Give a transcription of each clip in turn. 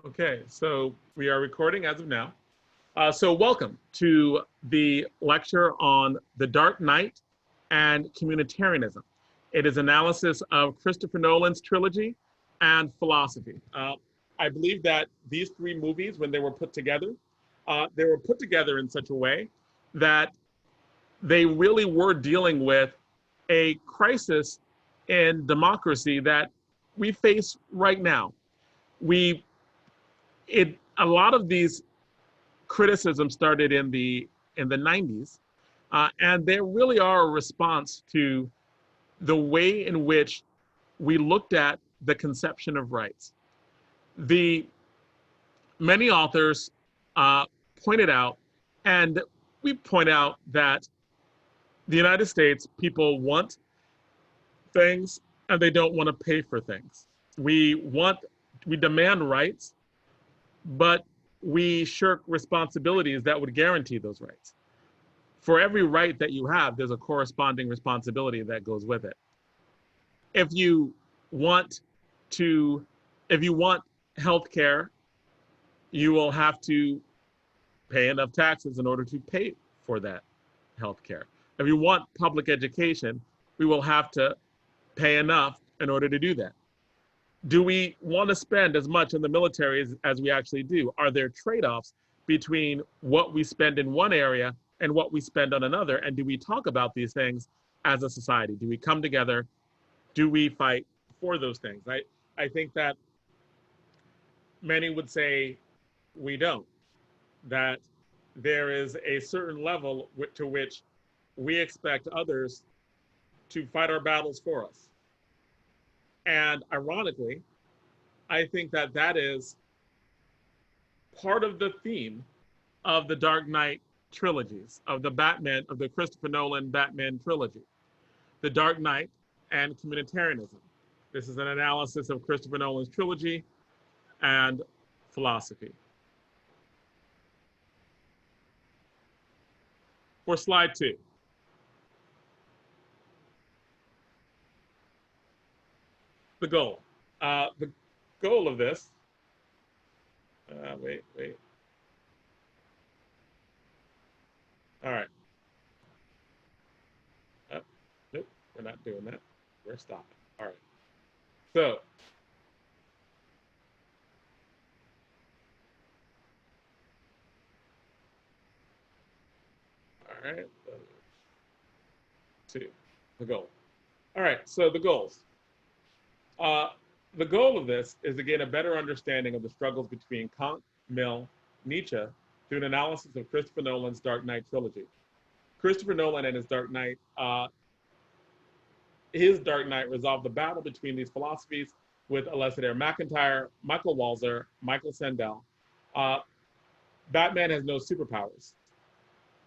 Okay, so we are recording as of now. So welcome to the lecture on the Dark Knight and Communitarianism. It is analysis of Christopher Nolan's trilogy and philosophy. I believe that these three movies, when they were put together in such a way that they really were dealing with a crisis in democracy that we face right now. A lot of these criticisms started in the 90s, and they really are a response to the way in which we looked at the conception of rights. Many authors pointed out, and we point out that the United States people want things and they don't want to pay for things. We demand rights, but we shirk responsibilities that would guarantee those rights. For every right that you have, there's a corresponding responsibility that goes with it. If you want health care, you will have to pay enough taxes in order to pay for that health care. If you want public education, we will have to pay enough in order to do that. Do we want to spend as much in the military as we actually do? Are there trade-offs between what we spend in one area and what we spend on another? And do we talk about these things as a society? Do we come together? Do we fight for those things? I think that many would say we don't, that there is a certain level to which we expect others to fight our battles for us. And ironically, I think that that is part of the theme of the Dark Knight trilogies, of the Christopher Nolan Batman trilogy, The Dark Knight and Communitarianism. This is an analysis of Christopher Nolan's trilogy and philosophy. For slide 2. The goal. The goal of this, wait. All right. Nope, we're not doing that. We're stopping. All right. So, all right. 2, the goal. All right, so the goals. The goal of this is to gain a better understanding of the struggles between Kant, Mill, Nietzsche through an analysis of Christopher Nolan's Dark Knight trilogy. Christopher Nolan and his Dark Knight resolved the battle between these philosophies with Alasdair MacIntyre, Michael Walzer, Michael Sandel. Batman has no superpowers.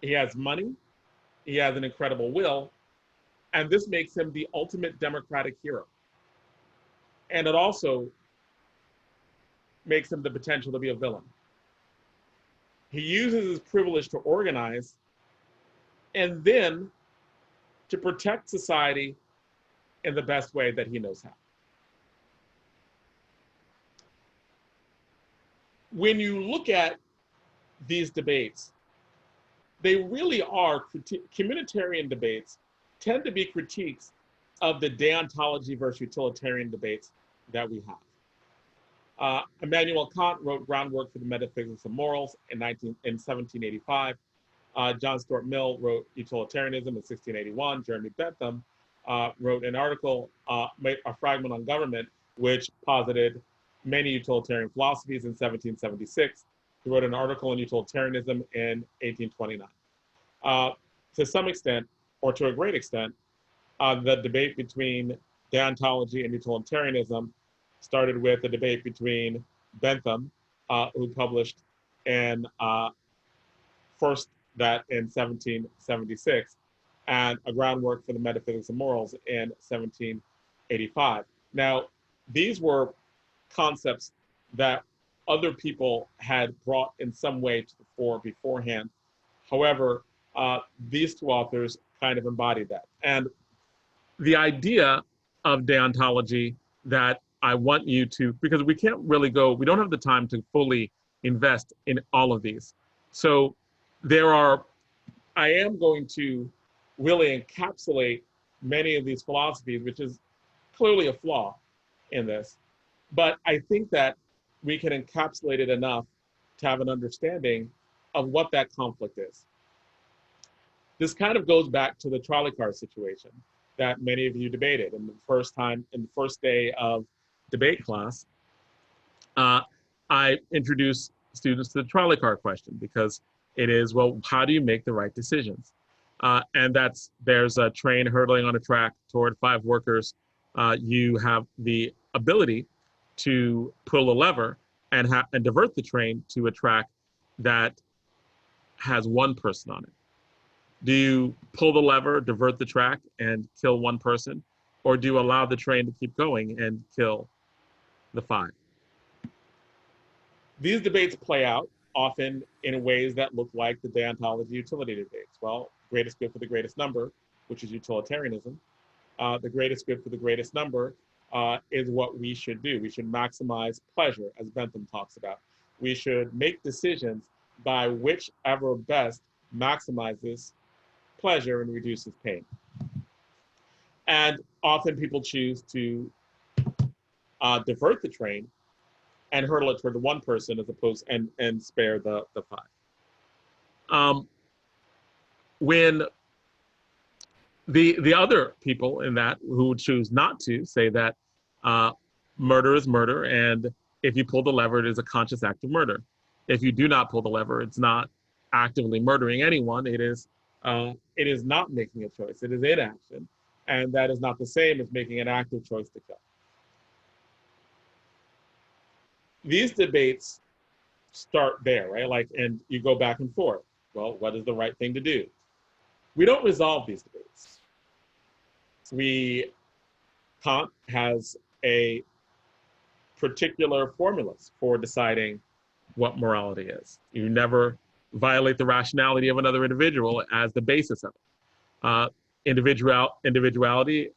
He has money, he has an incredible will, and this makes him the ultimate democratic hero. And it also makes him the potential to be a villain. He uses his privilege to organize and then to protect society in the best way that he knows how. When you look at these debates, they really are communitarian debates, tend to be critiques of the deontology versus utilitarian debates that we have. Immanuel Kant wrote Groundwork for the Metaphysics of Morals in 1785. John Stuart Mill wrote Utilitarianism in 1681. Jeremy Bentham wrote an article, a fragment on government, which posited many utilitarian philosophies in 1776. He wrote an article on utilitarianism in 1829. To some extent, or to a great extent, the debate between deontology and utilitarianism started with a debate between Bentham, who published first that in 1776, and A Groundwork for the Metaphysics of Morals in 1785. Now, these were concepts that other people had brought in some way to the fore beforehand. However, these two authors kind of embodied that. And the idea of deontology that I want you to, because we can't really go, we don't have the time to fully invest in all of these. So I am going to really encapsulate many of these philosophies, which is clearly a flaw in this. But I think that we can encapsulate it enough to have an understanding of what that conflict is. This kind of goes back to the trolley car situation that many of you debated. In the first day of debate class, I introduced students to the trolley car question, because it is, well, how do you make the right decisions? And there's a train hurtling on a track toward 5 workers. You have the ability to pull a lever and divert the train to a track that has 1 person on it. Do you pull the lever, divert the track, and kill 1 person? Or do you allow the train to keep going and kill the 5? These debates play out often in ways that look like the deontology utility debates. Well, greatest good for the greatest number, which is utilitarianism. The greatest good for the greatest number is what we should do. We should maximize pleasure, as Bentham talks about. We should make decisions by whichever best maximizes pleasure and reduces pain. And often people choose to divert the train and hurtle it toward the 1 person as opposed and spare the 5. When the other people in that who would choose not to say that murder is murder, and if you pull the lever, it is a conscious act of murder. If you do not pull the lever, it's not actively murdering anyone. It is not making a choice. It is inaction, and that is not the same as making an active choice to kill. These debates start there, right? And you go back and forth. Well, what is the right thing to do? We don't resolve these debates. Kant has a particular formulas for deciding what morality is. You never violate the rationality of another individual as the basis of it. Individuality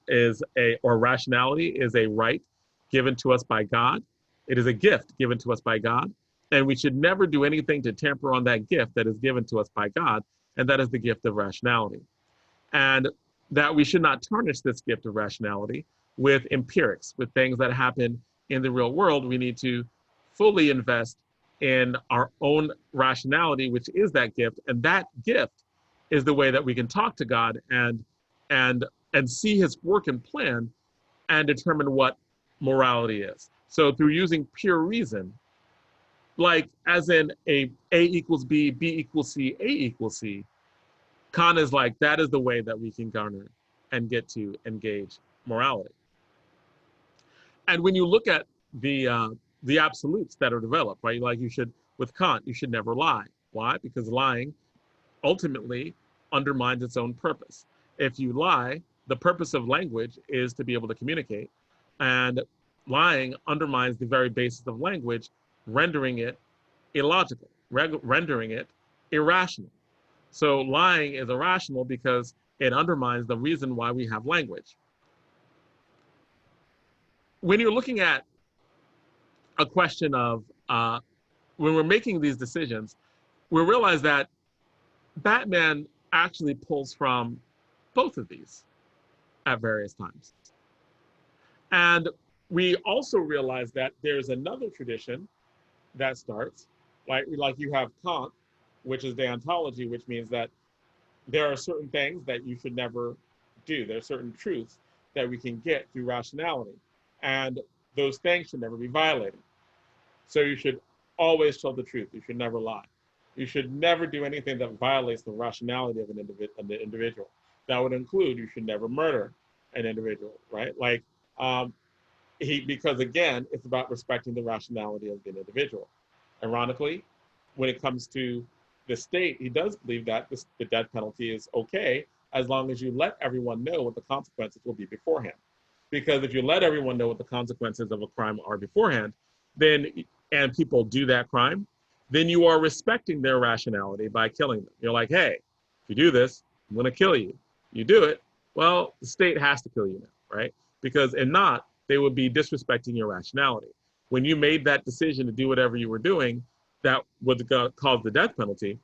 or rationality is a right given to us by God. It is a gift given to us by God, and we should never do anything to tamper on that gift that is given to us by God, and that is the gift of rationality. And that we should not tarnish this gift of rationality with empirics, with things that happen in the real world. We need to fully invest in our own rationality, which is that gift, and that gift is the way that we can talk to God and see His work and plan and determine what morality is. So through using pure reason, like as in A equals B, B equals C, A equals C, Kant is like, that is the way that we can garner and get to engage morality. And when you look at the absolutes that are developed, right? Like with Kant, you should never lie. Why? Because lying ultimately undermines its own purpose. If you lie, the purpose of language is to be able to communicate, and lying undermines the very basis of language, rendering it illogical, rendering it irrational. So lying is irrational because it undermines the reason why we have language. When you're looking at a question of, when we're making these decisions, we realize that Batman actually pulls from both of these at various times. And we also realize that there's another tradition that starts, like you have Kant, which is deontology, which means that there are certain things that you should never do. There are certain truths that we can get through rationality, and those things should never be violated. So you should always tell the truth. You should never lie. You should never do anything that violates the rationality of an individual. That would include, you should never murder an individual, right? Because again, it's about respecting the rationality of the individual. Ironically, when it comes to the state, he does believe that the death penalty is okay as long as you let everyone know what the consequences will be beforehand. Because if you let everyone know what the consequences of a crime are beforehand, and people do that crime, then you are respecting their rationality by killing them. You're like, hey, if you do this, I'm going to kill you. You do it, well, the state has to kill you now, right? Because if not, they would be disrespecting your rationality. When you made that decision to do whatever you were doing that would cause the death penalty,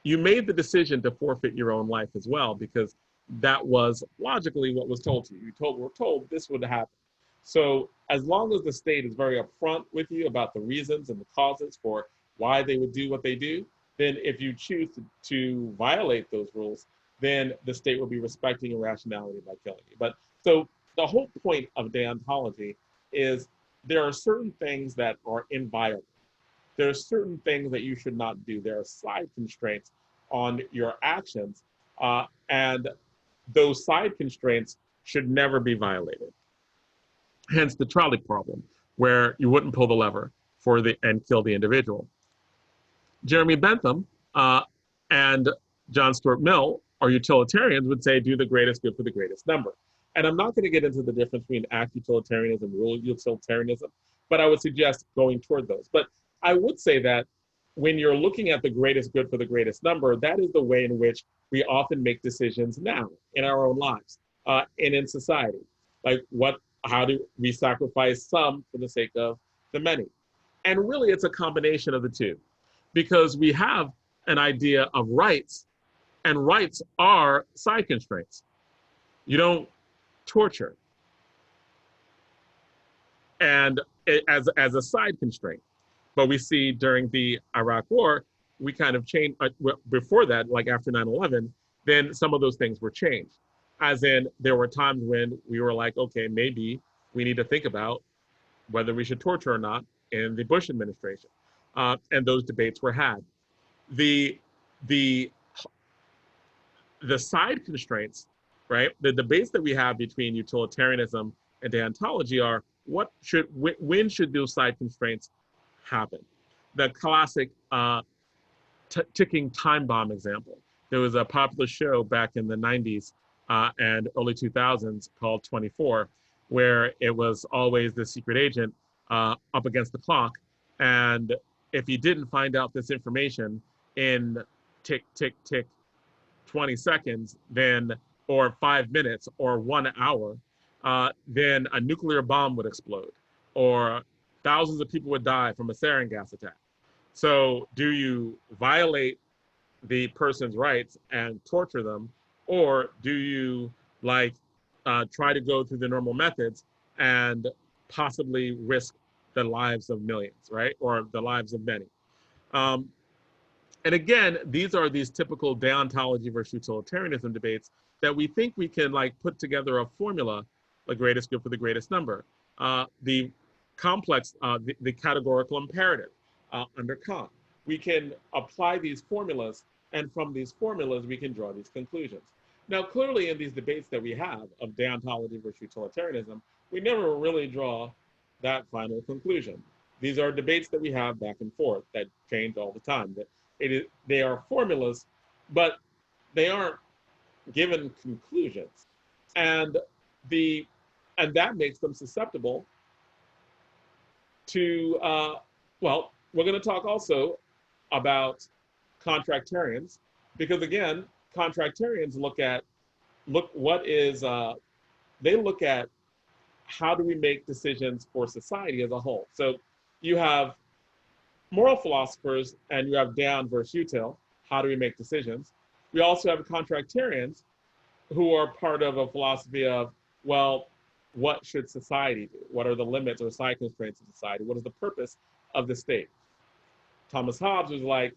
you made the decision to forfeit your own life as well, because that was logically what was told to you. You were told this would happen. So as long as the state is very upfront with you about the reasons and the causes for why they would do what they do, then if you choose to violate those rules, then the state will be respecting your rationality by killing you. But so the whole point of deontology is there are certain things that are inviolable. There are certain things that you should not do. There are side constraints on your actions, and those side constraints should never be violated. Hence the trolley problem, where you wouldn't pull the lever and kill the individual. Jeremy Bentham and John Stuart Mill, or utilitarians, would say do the greatest good for the greatest number. And I'm not going to get into the difference between act utilitarianism, rule utilitarianism, but I would suggest going toward those. But I would say that when you're looking at the greatest good for the greatest number, that is the way in which we often make decisions now in our own lives and in society. Like how do we sacrifice some for the sake of the many? And really it's a combination of the two, because we have an idea of rights, and rights are side constraints. You don't torture and as a side constraint. But we see during the Iraq War, we kind of changed, before that, like after 9/11, then some of those things were changed. As in, there were times when we were like, okay, maybe we need to think about whether we should torture or not in the Bush administration. And those debates were had. The side constraints, right? The debates that we have between utilitarianism and deontology are when should those side constraints happen? The classic ticking time bomb example. There was a popular show back in the 90s and early 2000s called 24, where it was always the secret agent up against the clock. And if he didn't find out this information in tick, tick, tick, 20 seconds, then, or 5 minutes, or 1 hour, then a nuclear bomb would explode, or thousands of people would die from a sarin gas attack. So do you violate the person's rights and torture them, or do you try to go through the normal methods and possibly risk the lives of millions, right? Or the lives of many. And again, these are these typical deontology versus utilitarianism debates that we think we can put together a formula, the greatest good for the greatest number. The complex, the categorical imperative under Kant. We can apply these formulas, and from these formulas, we can draw these conclusions. Now, clearly in these debates that we have of deontology versus utilitarianism, we never really draw that final conclusion. These are debates that we have back and forth that change all the time. They are formulas, but they aren't given conclusions. And that makes them susceptible to, well, we're going to talk also about contractarians, because again, contractarians they look at how do we make decisions for society as a whole. So you have moral philosophers and you have deon versus util, how do we make decisions? We also have contractarians who are part of a philosophy of, well, what should society do? What are the limits or side constraints of society? What is the purpose of the state? Thomas Hobbes was like,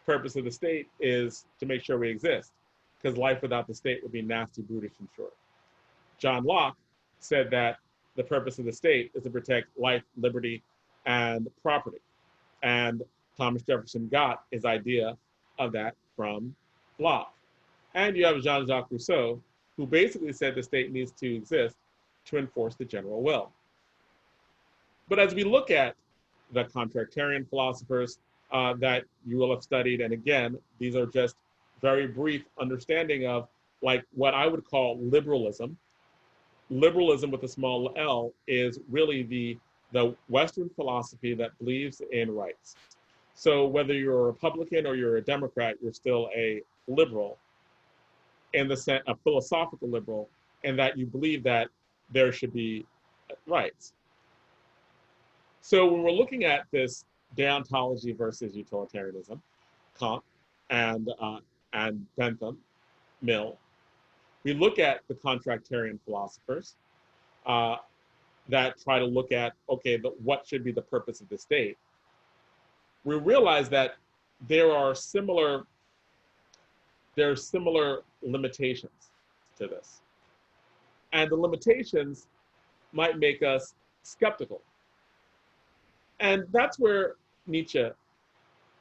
purpose of the state is to make sure we exist, because life without the state would be nasty, brutish, and short. John Locke said that the purpose of the state is to protect life, liberty, and property. And Thomas Jefferson got his idea of that from Locke. And you have Jean-Jacques Rousseau, who basically said the state needs to exist to enforce the general will. But as we look at the contractarian philosophers that you will have studied, and again, these are just very brief understanding of what I would call liberalism. Liberalism with a small l is really the Western philosophy that believes in rights. So whether you're a Republican or you're a Democrat, you're still a liberal, in the sense, a philosophical liberal, and that you believe that there should be rights. So when we're looking at this deontology versus utilitarianism, Kant and Bentham, Mill, we look at the contractarian philosophers that try to look at, okay, what should be the purpose of the state. We realize that there are similar limitations to this. And the limitations might make us skeptical. And that's where Nietzsche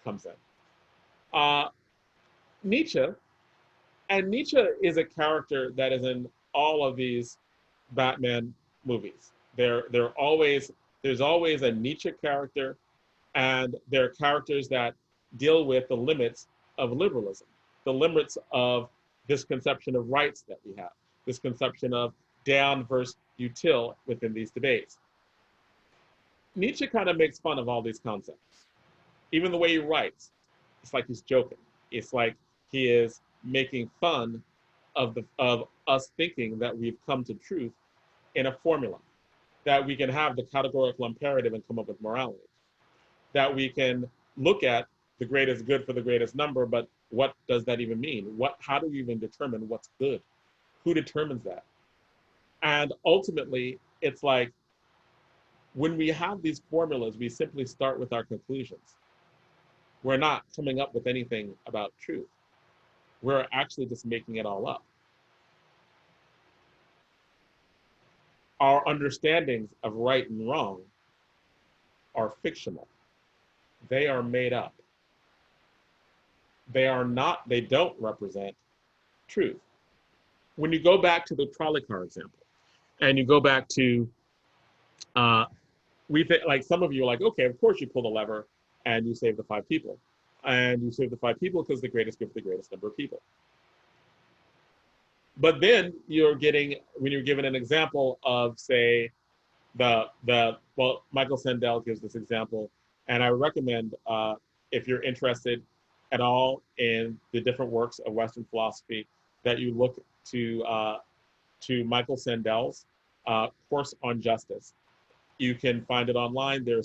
comes in. Nietzsche is a character that is in all of these Batman movies. There's always a Nietzsche character, and there are characters that deal with the limits of liberalism, the limits of this conception of rights that we have, this conception of down versus util within these debates. Nietzsche kind of makes fun of all these concepts. Even the way he writes, it's like he's joking. It's like he is making fun of us thinking that we've come to truth in a formula, that we can have the categorical imperative and come up with morality, that we can look at the greatest good for the greatest number, but what does that even mean? How do we even determine what's good? Who determines that? And ultimately, it's like, when we have these formulas, we simply start with our conclusions. We're not coming up with anything about truth. We're actually just making it all up. Our understandings of right and wrong are fictional. They are made up. They don't represent truth. When you go back to the trolley car example, and you go back to, like some of you are like, okay, of course you pull the lever and you save the 5 people. And you save the 5 people because the greatest good for the greatest number of people. But then when you're given an example of, say, Michael Sandel gives this example, and I recommend, if you're interested at all in the different works of Western philosophy, that you look to Michael Sandel's course on justice. You can find it online. There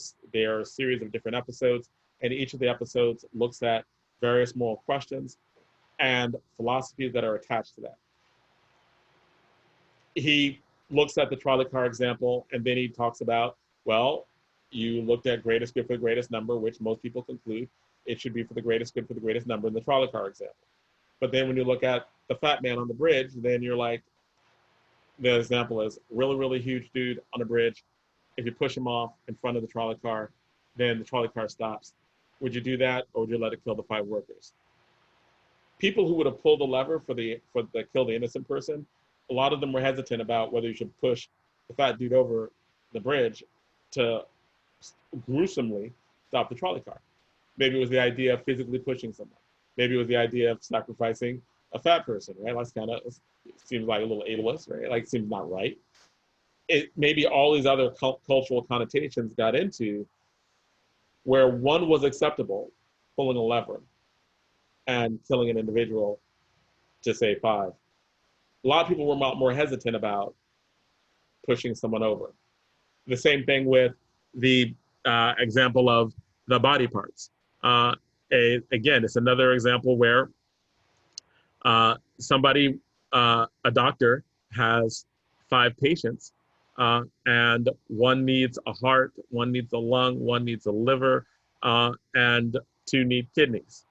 are a series of different episodes, and each of the episodes looks at various moral questions and philosophies that are attached to that. He looks at the trolley car example, and then he talks about, well, you looked at greatest good for the greatest number, which most people conclude it should be for the greatest good for the greatest number in the trolley car example. But then when you look at the fat man on the bridge, then you're like, the example is really, really huge dude on a bridge. If you push him off in front of the trolley car, then the trolley car stops. Would you do that, or would you let it kill the 5 workers? People who would have pulled the lever for the kill the innocent person, a lot of them were hesitant about whether you should push the fat dude over the bridge to gruesomely stop the trolley car. Maybe it was the idea of physically pushing someone. Maybe it was the idea of sacrificing a fat person, right? That's kind of, seems like a little ableist, right? Like, seems not right. Maybe all these other cultural connotations got into where one was acceptable, pulling a lever and killing an individual to save 5. A lot of people were more hesitant about pushing someone over. The same thing with the example of the body parts. Again, it's another example where a doctor has 5 patients, and one needs a heart, one needs a lung, one needs a liver, and 2 need kidneys.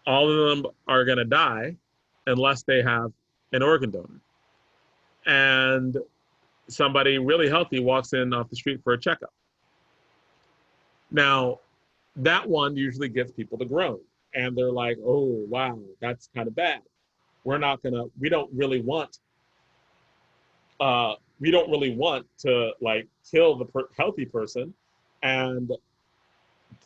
All of them are going to die unless they have an organ donor. And somebody really healthy walks in off the street for a checkup. Now, that one usually gets people to groan, and they're like, oh, wow, that's kind of bad. We don't really want to like kill the healthy person and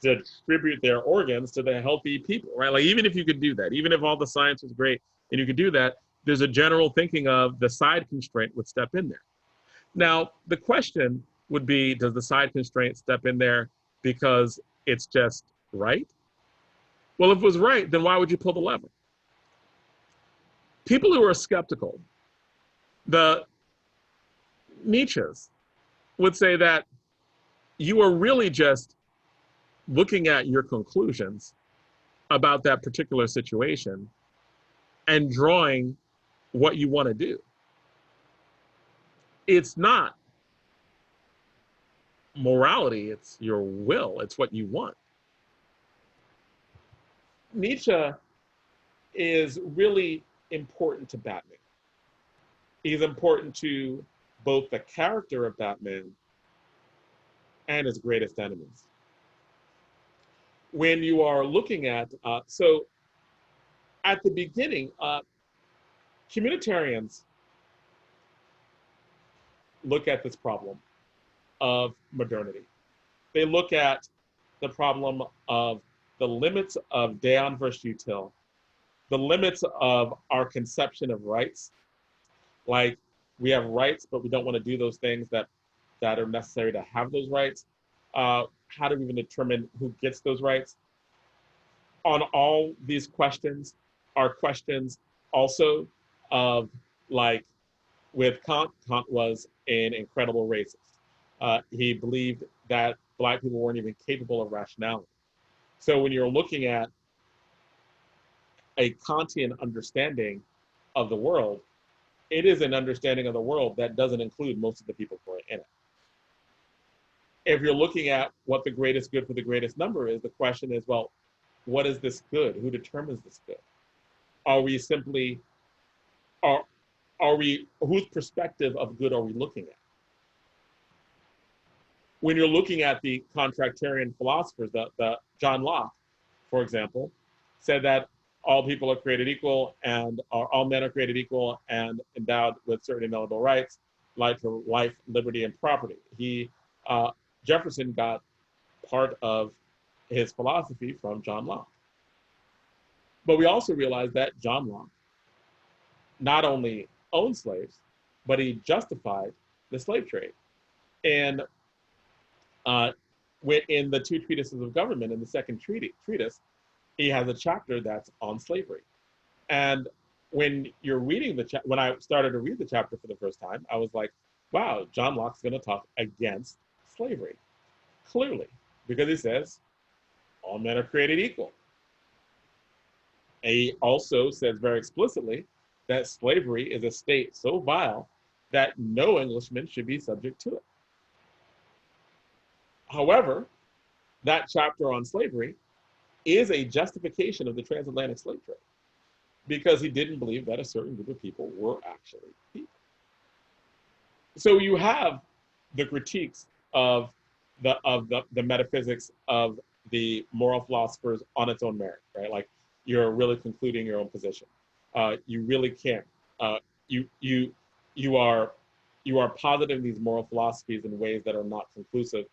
distribute their organs to the healthy people, right? Like, even if you could do that, even if all the science was great and you could do that, there's a general thinking of the side constraint would step in there. Now, the question would be, does the side constraint step in there because it's just right? Well, if it was right, then why would you pull the lever? People who are skeptical, the Nietzsche's, would say that you are really just looking at your conclusions about that particular situation and drawing what you want to do. It's not morality, it's your will, it's what you want. Nietzsche is really important to Batman. He's important to both the character of Batman and his greatest enemies. When you are looking at, so at the beginning, communitarians look at this problem of modernity. They look at the problem of the limits of Deon versus util, the limits of our conception of rights. Like, we have rights, but we don't want to do those things that are necessary to have those rights. How do we even determine who gets those rights? On all these questions are questions also of, like, with Kant was an incredible racist. He believed that Black people weren't even capable of rationality. So when you're looking at a Kantian understanding of the world, it is an understanding of the world that doesn't include most of the people who are in it. If you're looking at what the greatest good for the greatest number is, the question is, well, what is this good? Who determines this good? Are we simply, are we, whose perspective of good are we looking at? When you're looking at the contractarian philosophers, the John Locke, for example, said that all people are created equal and all men are created equal and endowed with certain inalienable rights, like life, liberty, and property. Jefferson got part of his philosophy from John Locke. But we also realize that John Locke not only owned slaves, but he justified the slave trade. And in the two treatises of government, in the second treatise, he has a chapter that's on slavery. And when you're reading when I started to read the chapter for the first time, I was like, wow, John Locke's going to talk against slavery, clearly, because he says all men are created equal. And he also says very explicitly that slavery is a state so vile that no Englishman should be subject to it. However, that chapter on slavery is a justification of the transatlantic slave trade, because he didn't believe that a certain group of people were actually people. So you have the critiques of the metaphysics of the moral philosophers on its own merit, right? Like, you're really concluding your own position. You really can't. You are positing these moral philosophies in ways that are not conclusive.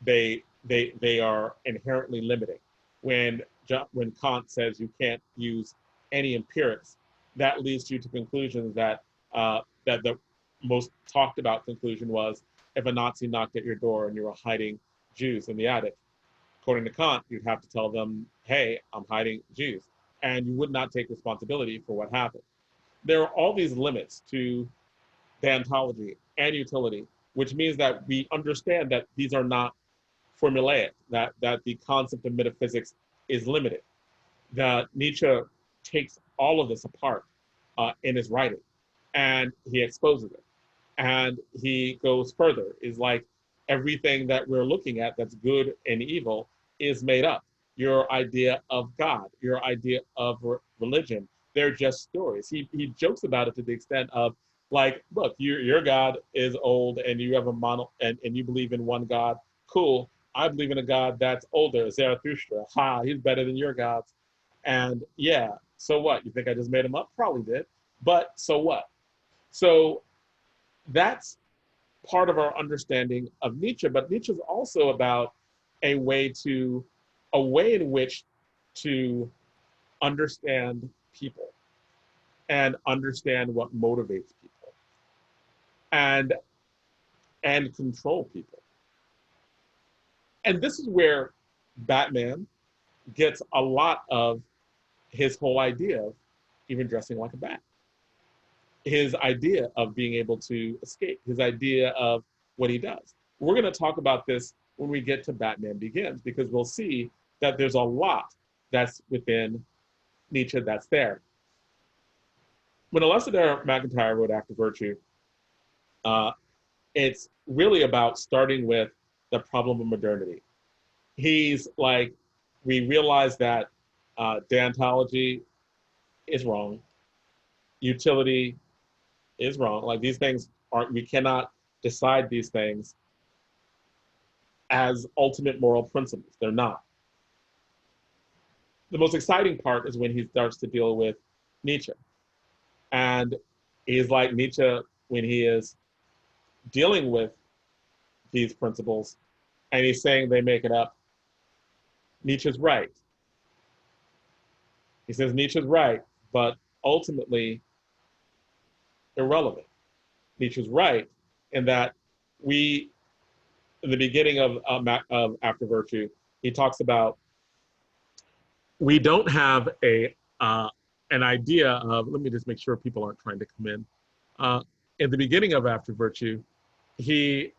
They are inherently limiting. When Kant says you can't use any empirics, that leads you to conclusions that the most talked about conclusion was, if a Nazi knocked at your door and you were hiding Jews in the attic, according to Kant, you'd have to tell them, hey, I'm hiding Jews. And you would not take responsibility for what happened. There are all these limits to deontology and utility, which means that we understand that these are not formulaic, that the concept of metaphysics is limited. That Nietzsche takes all of this apart in his writing, and he exposes it. And he goes further, is like, everything that we're looking at that's good and evil is made up. Your idea of God, your idea of religion, they're just stories. He jokes about it to the extent of, like, look, your God is old and you have and you believe in one God. Cool. I believe in a God that's older, Zarathustra. Ha, he's better than your gods. And yeah, so what? You think I just made him up? Probably did. But so what? So that's part of our understanding of Nietzsche. But Nietzsche is also about a way in which to understand people and understand what motivates people and control people. And this is where Batman gets a lot of his whole idea of even dressing like a bat. His idea of being able to escape, his idea of what he does. We're going to talk about this when we get to Batman Begins, because we'll see that there's a lot that's within Nietzsche that's there. When Alessador MacIntyre wrote After Virtue, it's really about starting with the problem of modernity. He's like, we realize that deontology is wrong, utility is wrong. Like, these things aren't, we cannot decide these things as ultimate moral principles. They're not. The most exciting part is when he starts to deal with Nietzsche. And he's like Nietzsche when he is dealing with these principles, and he's saying they make it up. Nietzsche's right. He says Nietzsche's right, but ultimately irrelevant. Nietzsche's right in that we, in the beginning of After Virtue, he talks about we don't have an idea of, let me just make sure people aren't trying to come in. In the beginning of After Virtue, he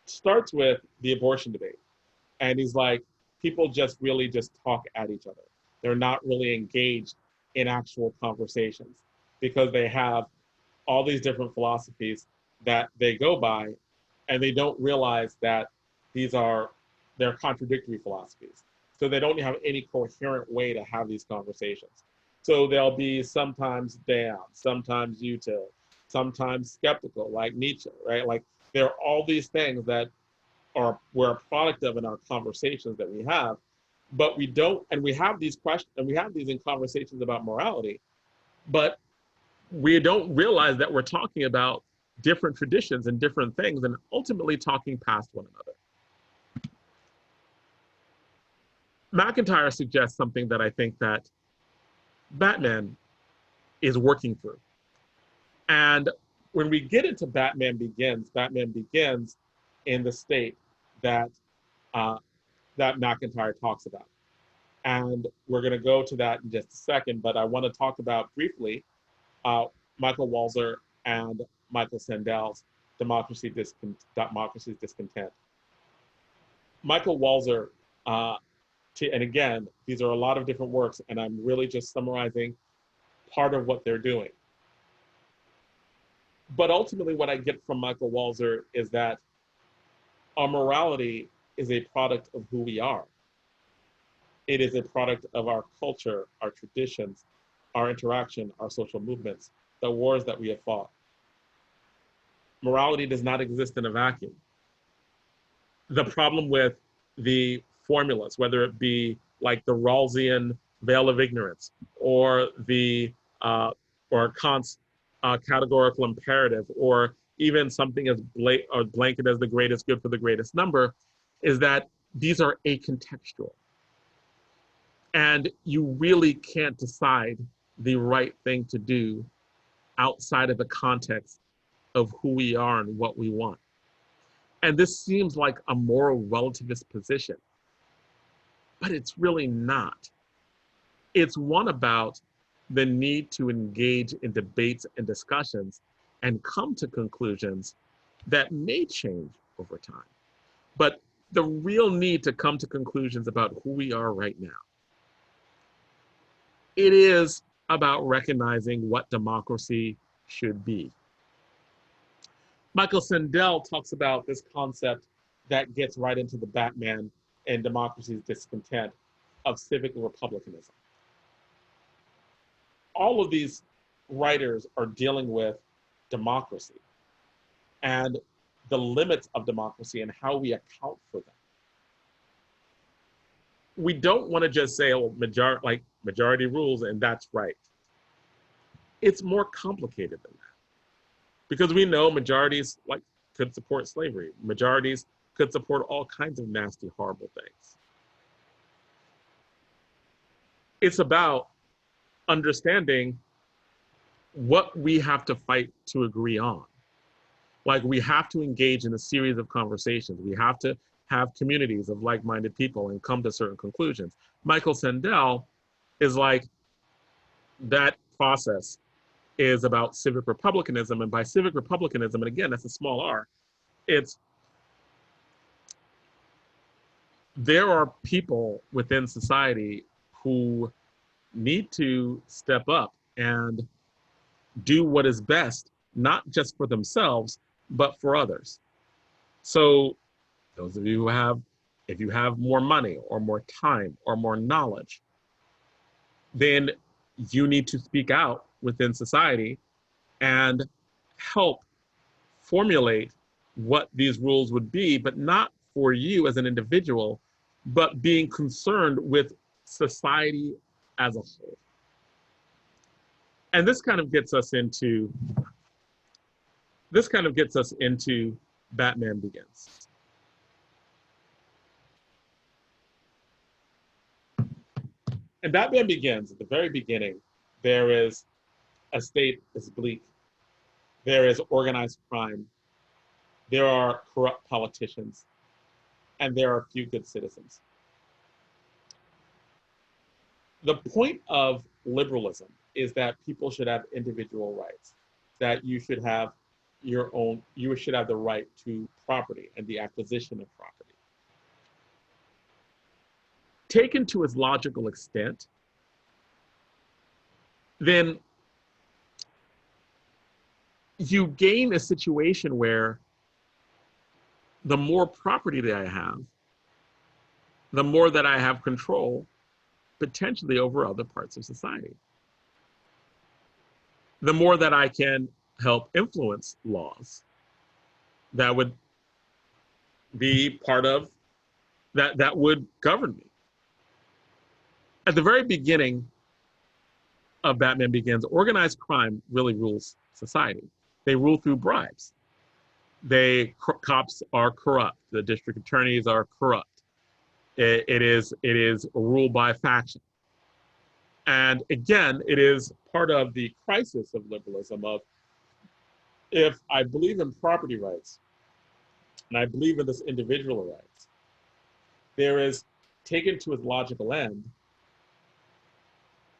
starts with the abortion debate. And he's like, people just really just talk at each other. They're not really engaged in actual conversations because they have all these different philosophies that they go by, and they don't realize that they're contradictory philosophies. So they don't have any coherent way to have these conversations. So they'll be sometimes down, sometimes util, sometimes skeptical, like Nietzsche, right? Like, there are all these things that we're a product of in our conversations that we have, but we don't, and we have these questions, and we have these in conversations about morality, but we don't realize that we're talking about different traditions and different things, and ultimately talking past one another. MacIntyre suggests something that I think that Batman is working through. And when we get into Batman Begins in the state that that MacIntyre talks about. And we're going to go to that in just a second, but I want to talk about briefly Michael Walzer and Michael Sandel's Democracy's Discontent. Michael Walzer, and again, these are a lot of different works, and I'm really just summarizing part of what they're doing. But ultimately, what I get from Michael Walzer is that our morality is a product of who we are. It is a product of our culture, our traditions, our interaction, our social movements, the wars that we have fought. Morality does not exist in a vacuum. The problem with the formulas, whether it be like the Rawlsian veil of ignorance, or or Kant's categorical imperative, or even something as blanket as the greatest good for the greatest number, is that these are acontextual. And you really can't decide the right thing to do outside of the context of who we are and what we want. And this seems like a moral relativist position, but it's really not. It's one about the need to engage in debates and discussions and come to conclusions that may change over time. But the real need to come to conclusions about who we are right now. It is about recognizing what democracy should be. Michael Sandel talks about this concept that gets right into the Batman and Democracy's Discontent of civic republicanism. All of these writers are dealing with democracy and the limits of democracy and how we account for them. We don't want to just say, oh, majority rules and that's right. It's more complicated than that. Because we know majorities could support slavery. Majorities could support all kinds of nasty, horrible things. It's about understanding what we have to fight to agree on. Like, we have to engage in a series of conversations. We have to have communities of like-minded people and come to certain conclusions. Michael Sandel is like, that process is about civic republicanism. And by civic republicanism, and again, that's a small r, it's there are people within society who need to step up and do what is best, not just for themselves, but for others. So those of you who have, if you have more money or more time or more knowledge, then you need to speak out within society and help formulate what these rules would be, but not for you as an individual, but being concerned with society as a whole. And this kind of gets us into Batman Begins. And Batman Begins, at the very beginning, there is a state that's bleak. There is organized crime. There are corrupt politicians. And there are few good citizens. The point of liberalism is that people should have individual rights, that you should have you should have the right to property and the acquisition of property. Taken to its logical extent, then you gain a situation where the more property that I have, the more that I have control, potentially over other parts of society. The more that I can help influence laws that would be part of, that would govern me. At the very beginning of Batman Begins, organized crime really rules society. They rule through bribes. Cops are corrupt. The district attorneys are corrupt. It is ruled by faction. And again, it is part of the crisis of liberalism of, if I believe in property rights and I believe in this individual rights, there is, taken to its logical end,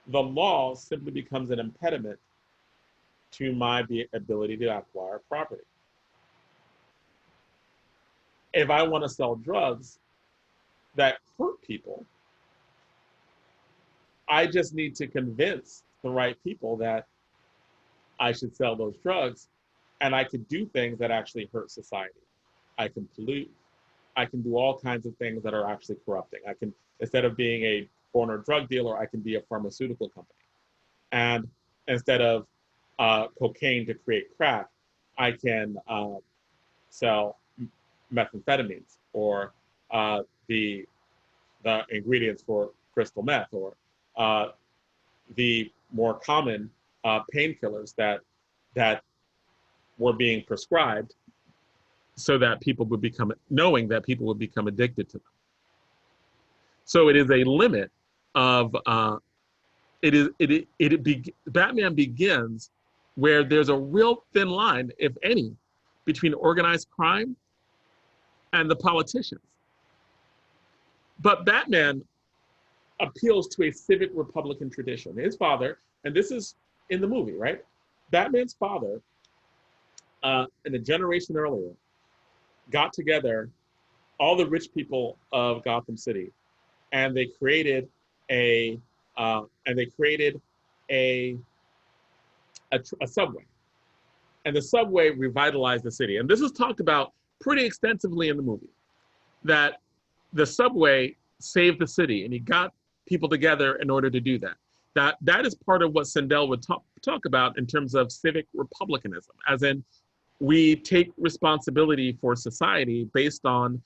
the law simply becomes an impediment to my ability to acquire property. If I want to sell drugs that hurt people, I just need to convince the right people that I should sell those drugs, and I could do things that actually hurt society. I can pollute. I can do all kinds of things that are actually corrupting. I can, instead of being a corner drug dealer, I can be a pharmaceutical company. And instead of cocaine to create crack, I can sell methamphetamines, or the ingredients for crystal meth, or the more common painkillers that were being prescribed, so that people would become, knowing that people would become addicted to them. So it is a limit of Batman Begins where there's a real thin line, if any, between organized crime and the politicians. But Batman appeals to a civic Republican tradition. His father, and this is in the movie, right? Batman's father, in a generation earlier, got together all the rich people of Gotham City, and they created a subway. And the subway revitalized the city. And this is talked about pretty extensively in the movie, that the subway saved the city, and he got people together in order to do that. That is part of what Sandel would talk about in terms of civic republicanism, as in, we take responsibility for society based on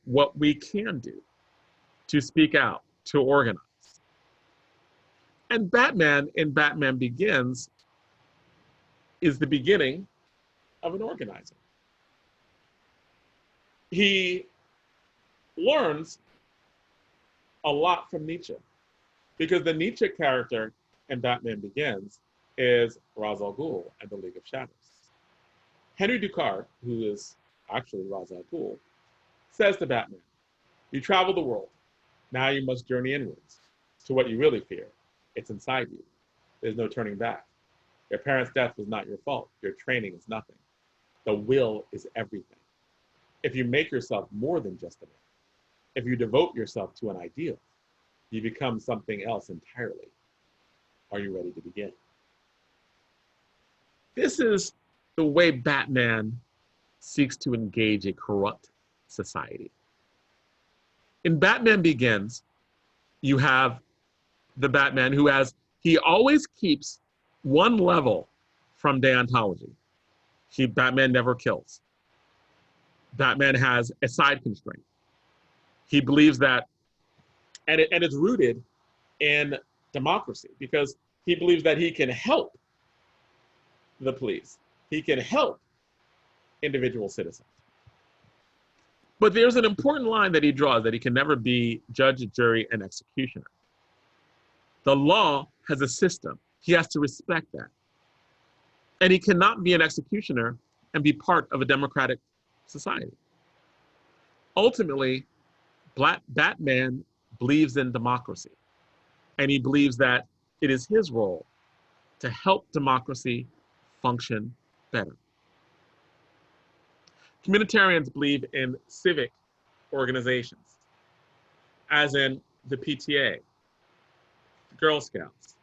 what we can do to speak out, to organize. And Batman in Batman Begins is the beginning of an organizer. He learns a lot from Nietzsche, because the Nietzsche character in Batman Begins is Ra's al Ghul and the League of Shadows. Henry Ducard, who is actually Ra's al Ghul, says to Batman, "You travel the world. Now you must journey inwards to what you really fear. It's inside you. There's no turning back. Your parents' death was not your fault. Your training is nothing. The will is everything. if you make yourself more than just a man, if you devote yourself to an ideal, you become something else entirely. Are you ready to begin? This is the way Batman seeks to engage a corrupt society. In Batman Begins, you have the Batman he always keeps one level from deontology. Batman never kills. Batman has a side constraint. He believes that, and it's rooted in democracy, because he believes that he can help the police. He can help individual citizens. But there's an important line that he draws, that he can never be judge, jury, and executioner. The law has a system. He has to respect that. And he cannot be an executioner and be part of a democratic society. Ultimately, Batman believes in democracy. And he believes that it is his role to help democracy function better. Communitarians believe in civic organizations, as in the PTA, the Girl Scouts,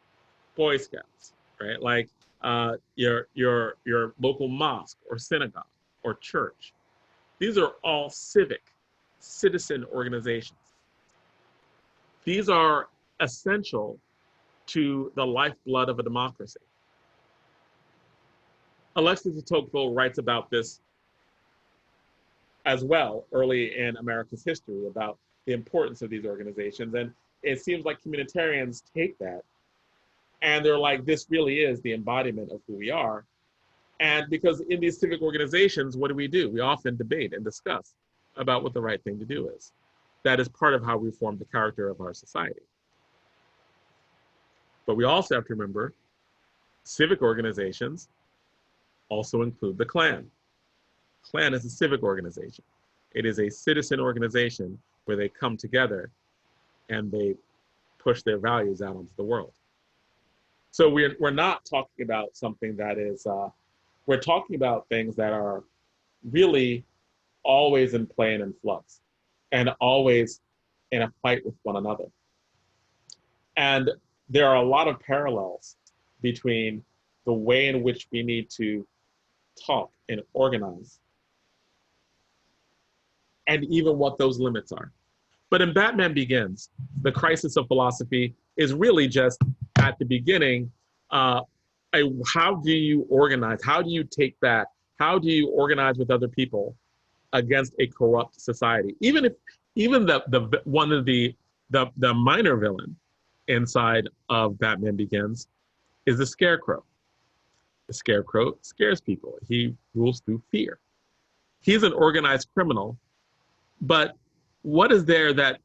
Boy Scouts, right? Like your local mosque or synagogue or church. These are all civic, citizen organizations. These are essential to the lifeblood of a democracy. Alexis de Tocqueville writes about this as well early in America's history, about the importance of these organizations. And it seems like communitarians take that and they're like, this really is the embodiment of who we are. And because in these civic organizations, what do? We often debate and discuss about what the right thing to do is. That is part of how we form the character of our society. But we also have to remember, civic organizations also include the Klan. Klan is a civic organization. It is a citizen organization where they come together and they push their values out onto the world. So we're not talking about something that is, we're talking about things that are really always in play and in flux, and always in a fight with one another. And there are a lot of parallels between the way in which we need to talk and organize, and even what those limits are. But in Batman Begins, the crisis of philosophy is really just at the beginning, how do you organize? How do you take back? How do you organize with other people against a corrupt society? Even one of the minor villain inside of Batman Begins is the Scarecrow. The Scarecrow scares people. He rules through fear. He's an organized criminal, but what is there that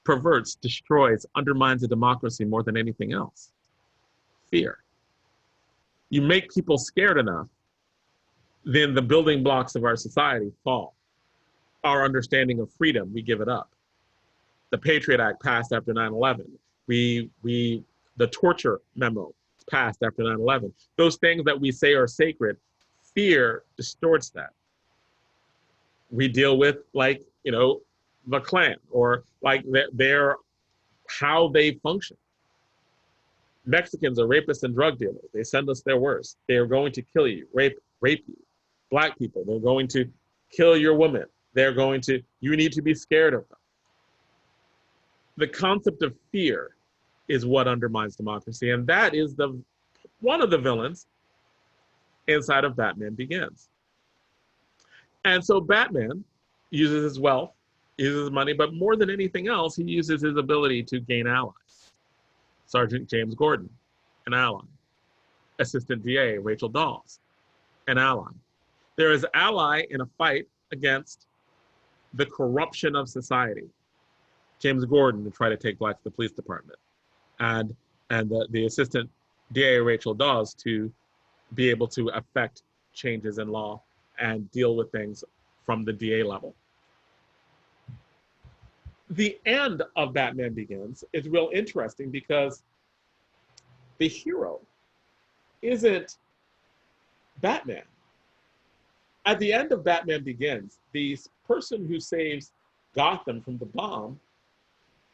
perverts, destroys, undermines a democracy more than anything else? Fear. You make people scared enough, then the building blocks of our society fall. Our understanding of freedom, we give it up. The Patriot Act passed after 9/11. The torture memo passed after 9/11. Those things that we say are sacred, fear distorts that. We deal with, like, the Klan, or like how they function. Mexicans are rapists and drug dealers. They send us their worst. They are going to kill you, rape you. Black people, they're going to kill your woman. You need to be scared of them. The concept of fear is what undermines democracy. And that is one of the villains inside of Batman Begins. And so Batman uses his wealth, uses his money, but more than anything else, he uses his ability to gain allies. Sergeant James Gordon, an ally. Assistant DA Rachel Dawes, an ally. There is ally in a fight against the corruption of society. James Gordon to try to take black to the police department, and the assistant DA Rachel Dawes to be able to affect changes in law and deal with things from the DA level. The end of Batman Begins is real interesting because the hero isn't Batman. At the end of Batman Begins, the person who saves Gotham from the bomb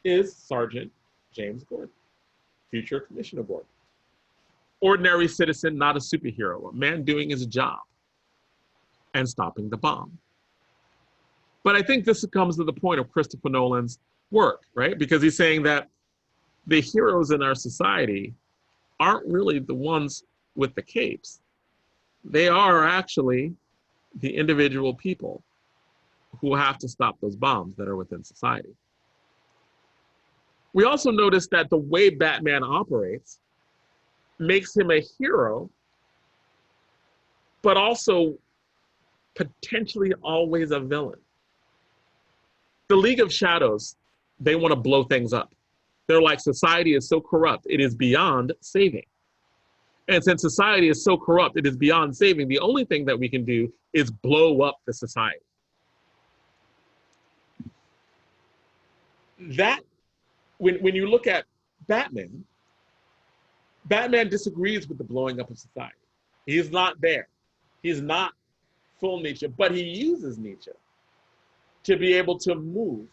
is Sergeant James Gordon, future Commissioner Gordon. Ordinary citizen, not a superhero, a man doing his job and stopping the bomb. But I think this comes to the point of Christopher Nolan's work, right? Because he's saying that the heroes in our society aren't really the ones with the capes. They are actually the individual people who have to stop those bombs that are within society. We also notice that the way Batman operates makes him a hero, but also potentially always a villain. The League of Shadows, they want to blow things up. They're like, society is so corrupt, it is beyond saving. And since society is so corrupt, it is beyond saving, the only thing that we can do is blow up the society. That, when you look at Batman, Batman disagrees with the blowing up of society. He's not there. He's not full Nietzsche, but he uses Nietzsche to be able to move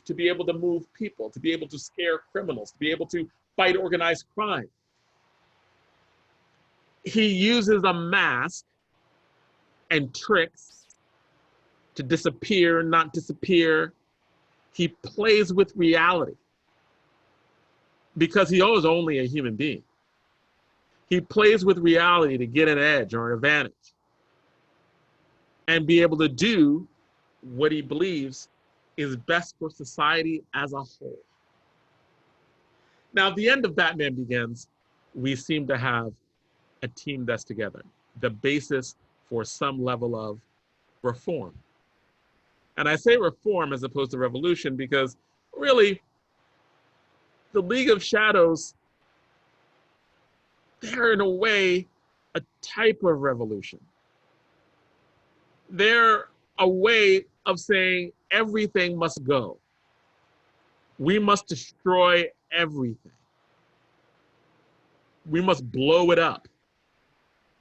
people, to be able to scare criminals, to be able to fight organized crime. He uses a mask and tricks to disappear, not disappear. He plays with reality because he is only a human being. He plays with reality to get an edge or an advantage and be able to do what he believes is best for society as a whole. Now, at the end of Batman Begins, we seem to have a team that's together, the basis for some level of reform. And I say reform as opposed to revolution because really, the League of Shadows, they're in a way a type of revolution. They're a way of saying everything must go. We must destroy everything. We must blow it up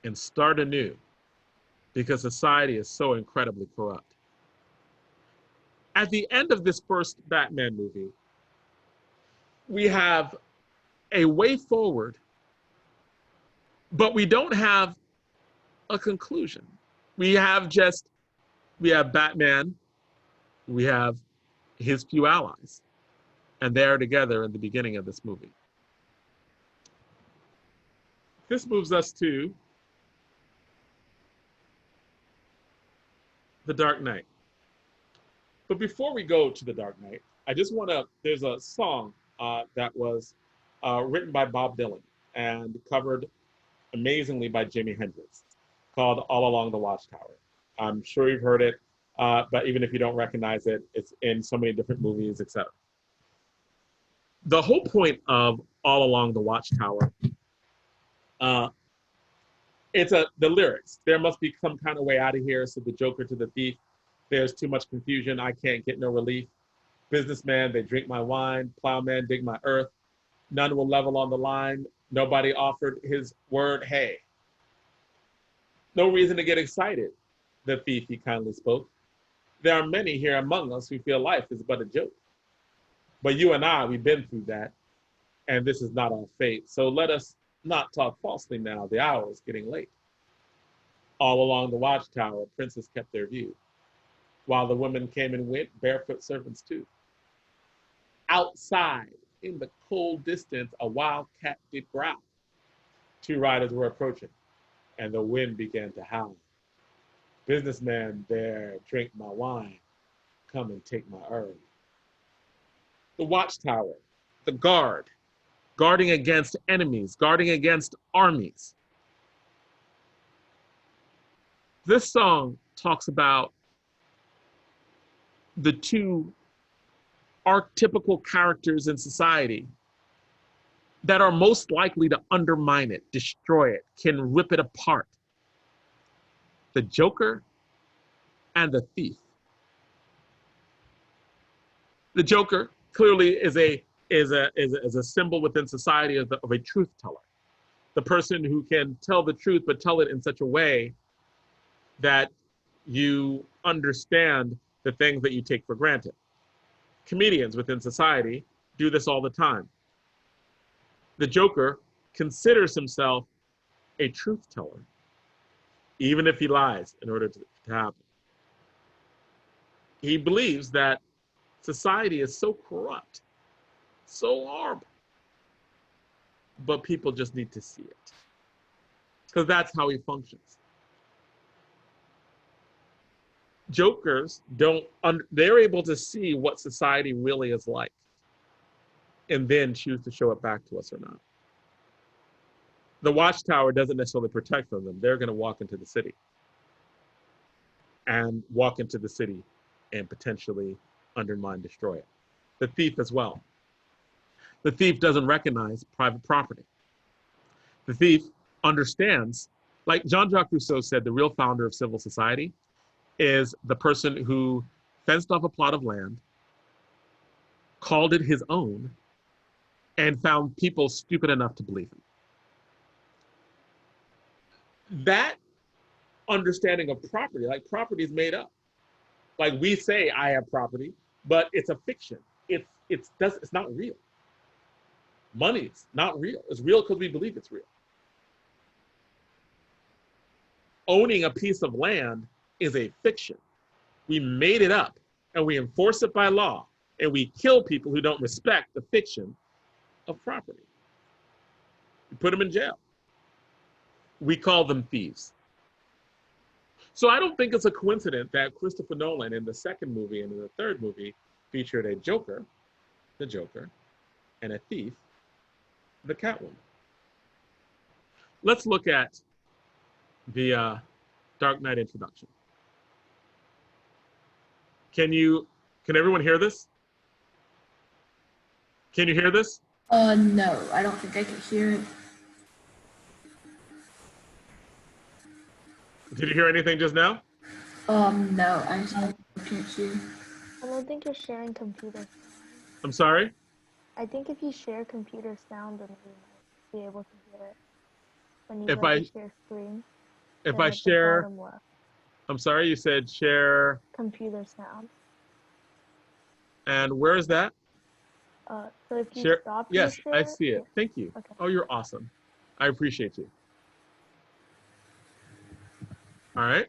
and start anew because society is so incredibly corrupt. At the end of this first Batman movie, we have a way forward, but we don't have a conclusion. We have Batman, we have his few allies, and they're together in the beginning of this movie. This moves us to The Dark Knight. But before we go to The Dark Knight, I just want to, there's a song that was written by Bob Dylan and covered amazingly by Jimi Hendrix called All Along the Watchtower. I'm sure you've heard it, but even if you don't recognize it, it's in so many different movies, etc. The whole point of All Along the Watchtower, it's the lyrics. There must be some kind of way out of here, said the Joker to the thief. There's too much confusion, I can't get no relief. Businessman, they drink my wine. Plowman, dig my earth. None will level on the line. Nobody offered his word, hey. No reason to get excited, the thief, he kindly spoke. There are many here among us who feel life is but a joke. But you and I, we've been through that, and this is not our fate. So let us not talk falsely now. The hour is getting late. All along the watchtower, princes kept their view, while the women came and went, barefoot servants too. Outside, in the cold distance, a wild cat did growl. Two riders were approaching, and the wind began to howl. Businessman, there, drink my wine. Come and take my herb. The watchtower, the guard, guarding against enemies, guarding against armies. This song talks about the two archetypical characters in society that are most likely to undermine it, destroy it, can rip it apart. The Joker and the thief. The Joker clearly is a symbol within society of a truth teller. The person who can tell the truth, but tell it in such a way that you understand the things that you take for granted. Comedians within society do this all the time. The Joker considers himself a truth teller, even if he lies in order to happen. He believes that society is so corrupt, so horrible, but people just need to see it, because that's how he functions. Jokers they're able to see what society really is like and then choose to show it back to us or not. The Watchtower doesn't necessarily protect them. They're going to walk into the city and potentially undermine, destroy it. The thief as well. The thief doesn't recognize private property. The thief understands, like Jean-Jacques Rousseau said, the real founder of civil society is the person who fenced off a plot of land, called it his own, and found people stupid enough to believe him. That understanding of property, like property is made up. Like we say, I have property, but it's a fiction. It's not real. Money's not real. It's real because we believe it's real. Owning a piece of land is a fiction. We made it up and we enforce it by law, and we kill people who don't respect the fiction of property. We put them in jail. We call them thieves. So I don't think it's a coincidence that Christopher Nolan in the second movie and in the third movie featured a Joker, the Joker, and a thief, the Catwoman. Let's look at the Dark Knight introduction. Can everyone hear this? Can you hear this? No, I don't think I can hear it. Did you hear anything just now? No, I can't hear. I don't think you're sharing computer. I'm sorry? I think if you share computer sound, then you might be able to hear it. When you share screen. If I share, bottom left, I'm sorry, you said share. computer sound. And where is that? So if you Share. stop Yes, your share, I see it. yeah. Thank you. Okay. Oh, you're awesome. I appreciate you. All right.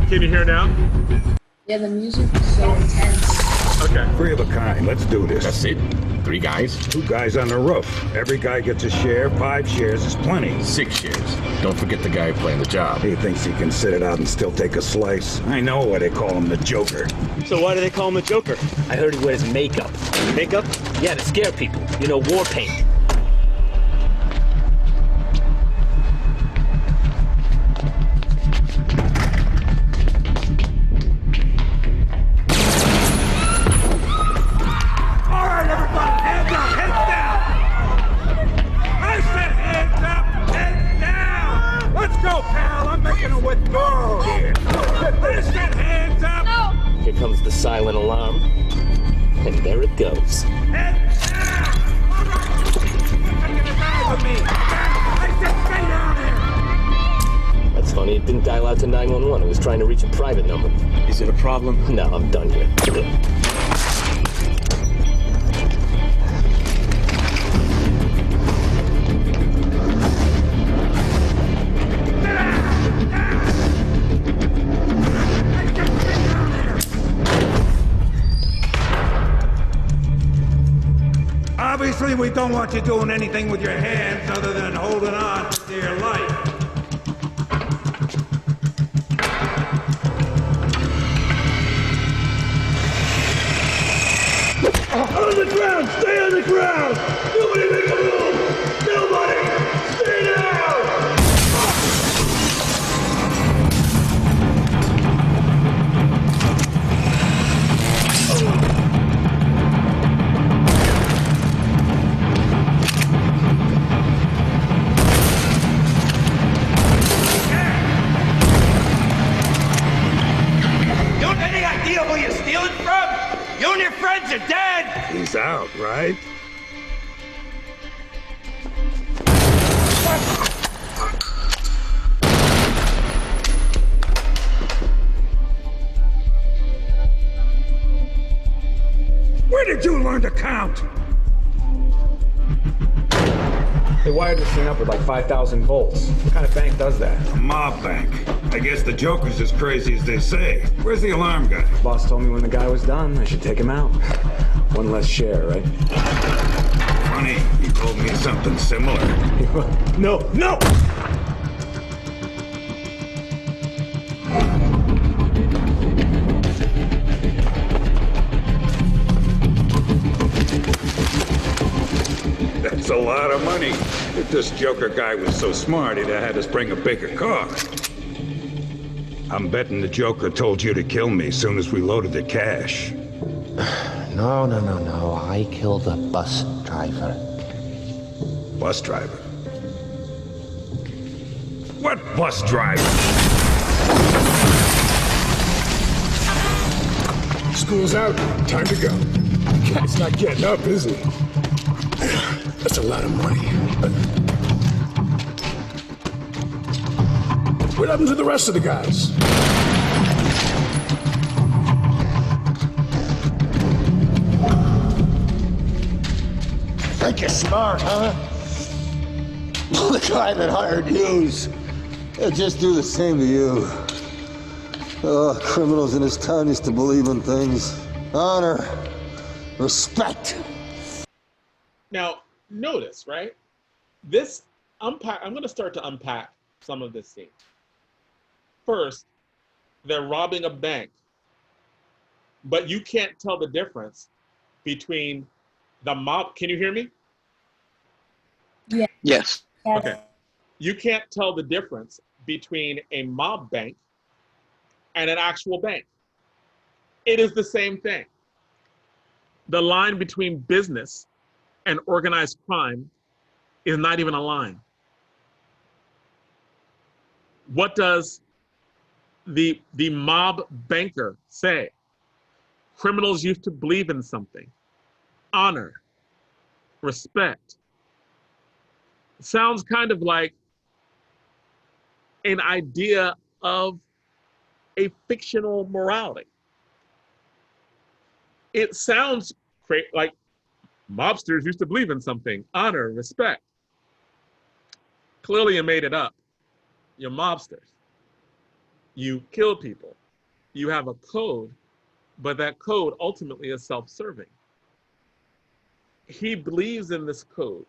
Can you hear now? Yeah, the music is so intense. Okay. Three of a kind. Let's do this. That's it. 3 guys, 2 guys on the roof. Every guy gets a share. 5 shares is plenty. 6 shares. Don't forget the guy playing the job. He thinks he can sit it out and still take a slice. I know why they call him the Joker. So why do they call him the Joker? I heard he wears makeup. Makeup? Yeah, to scare people. You know, war paint. Here comes the silent alarm, and there it goes. That's funny, it didn't dial out to 911. It was trying to reach a private number. Is it a problem? No, I'm done here. Obviously, we don't want you doing anything with your hands other than holding on for dear life. On the ground! Stay on the ground! Nobody make a move! Nobody! Stay down! You have any idea who you're stealing from? You and your friends are dead! He's out, right? did you learn to count? They wired this thing up with like 5,000 volts. What kind of bank does that? A mob bank. I guess the Joker's as crazy as they say. Where's the alarm guy? Boss told me when the guy was done, I should take him out. One less share, right? Funny, you told me something similar. No, no! That's a lot of money. If this Joker guy was so smart, he'd have had us bring a bigger car. I'm betting the Joker told you to kill me as soon as we loaded the cash. No. I killed the bus driver. Bus driver? What bus driver? School's out. Time to go. Guy's not getting up, is he? That's a lot of money. What happened to the rest of the guys? Think you're smart, huh? The guy that hired yous. He'll just do the same to you. Oh, criminals in this town used to believe in things. Honor. Respect. Now, notice, right? I'm going to start to unpack some of this scene. First, they're robbing a bank, but you can't tell the difference between the mob. Can you hear me? Yeah. Yes. Okay. You can't tell the difference between a mob bank and an actual bank. It is the same thing. The line between business and organized crime is not even a line. What does the mob banker say? Criminals used to believe in something. Honor, respect. It sounds kind of like an idea of a fictional morality. It sounds like mobsters used to believe in something, honor, respect. Clearly you made it up. You're mobsters. You kill people. You have a code, but that code ultimately is self-serving. He believes in this code.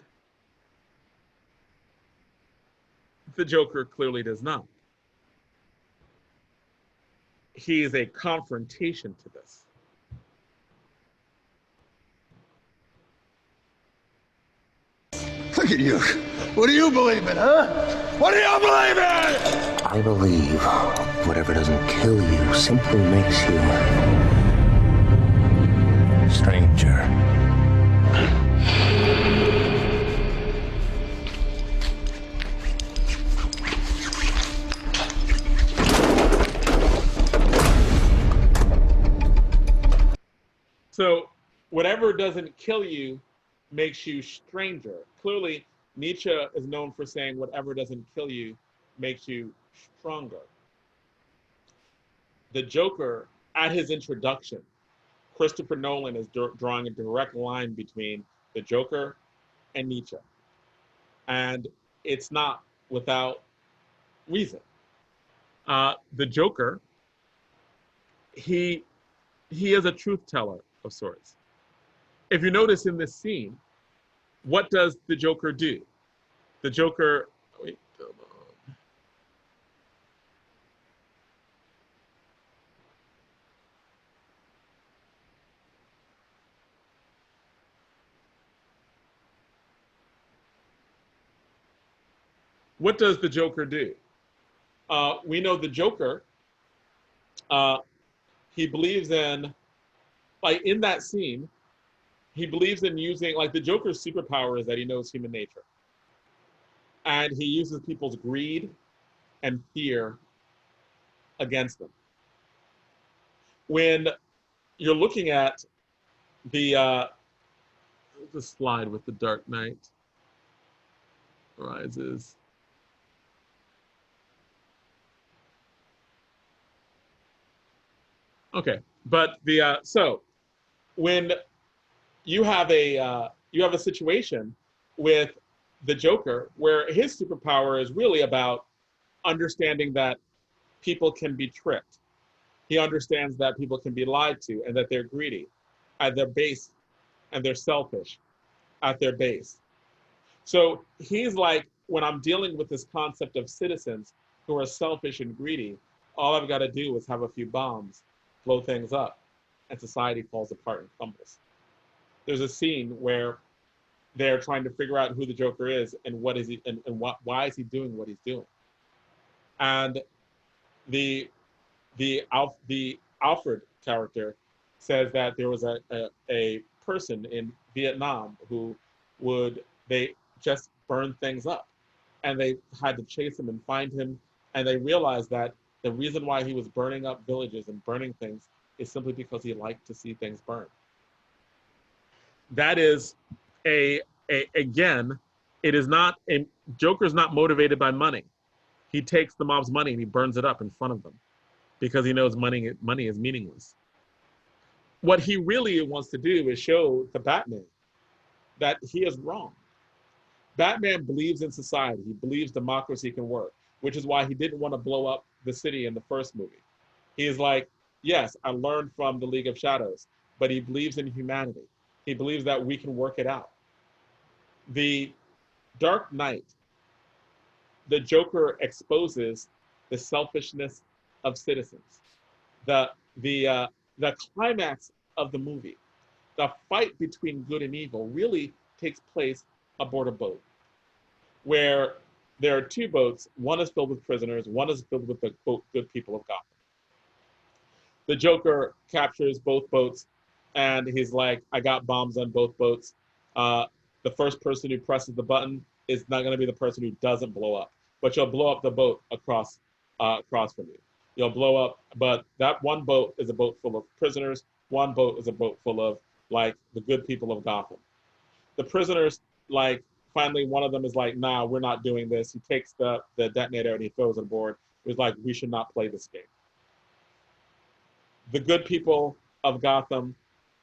The Joker clearly does not. He is a confrontation to this. Look at you. What do you believe in, huh? What do you believe in? I believe whatever doesn't kill you simply makes you stranger. So whatever doesn't kill you makes you stranger. Clearly, Nietzsche is known for saying whatever doesn't kill you makes you stronger. The Joker, at his introduction, Christopher Nolan is drawing a direct line between the Joker and Nietzsche. And it's not without reason. The Joker, he is a truth teller of sorts. If you notice in this scene, what does the Joker do? The Joker, wait, hold on. What does the Joker do? We know the Joker, he believes in, like in that scene, he believes in using, like the Joker's superpower is that he knows human nature. And he uses people's greed and fear against them. When you're looking at the slide with the Dark Knight Rises. Okay, but so when you have a situation with the Joker where his superpower is really about understanding that people can be tricked. He understands that people can be lied to and that they're greedy at their base and they're selfish at their base. So he's like, when I'm dealing with this concept of citizens who are selfish and greedy, all I've got to do is have a few bombs, blow things up, and society falls apart and crumbles. There's a scene where they're trying to figure out who the Joker is and what is he and why is he doing what he's doing. And the Alfred character says that there was a person in Vietnam who they just burn things up, and they had to chase him and find him, and they realized that the reason why he was burning up villages and burning things is simply because he liked to see things burn. That is again, it is not Joker's not motivated by money. He takes the mob's money and he burns it up in front of them because he knows money is meaningless. What he really wants to do is show the Batman that he is wrong. Batman believes in society. He believes democracy can work, which is why he didn't want to blow up the city in the first movie. He is like, yes, I learned from the League of Shadows, but he believes in humanity. He believes that we can work it out. The Dark Knight, the Joker exposes the selfishness of citizens. The climax of the movie, the fight between good and evil, really takes place aboard a boat, where there are two boats. One is filled with prisoners. One is filled with the good people of Gotham. The Joker captures both boats, and he's like, "I got bombs on both boats. The first person who presses the button is not going to be the person who doesn't blow up, but you'll blow up the boat across from you. You'll blow up, but that one boat is a boat full of prisoners. One boat is a boat full of like the good people of Gotham. The prisoners, like, finally one of them is like, nah, we're not doing this. He takes the detonator and he throws it aboard. He's like, we should not play this game. The good people of Gotham,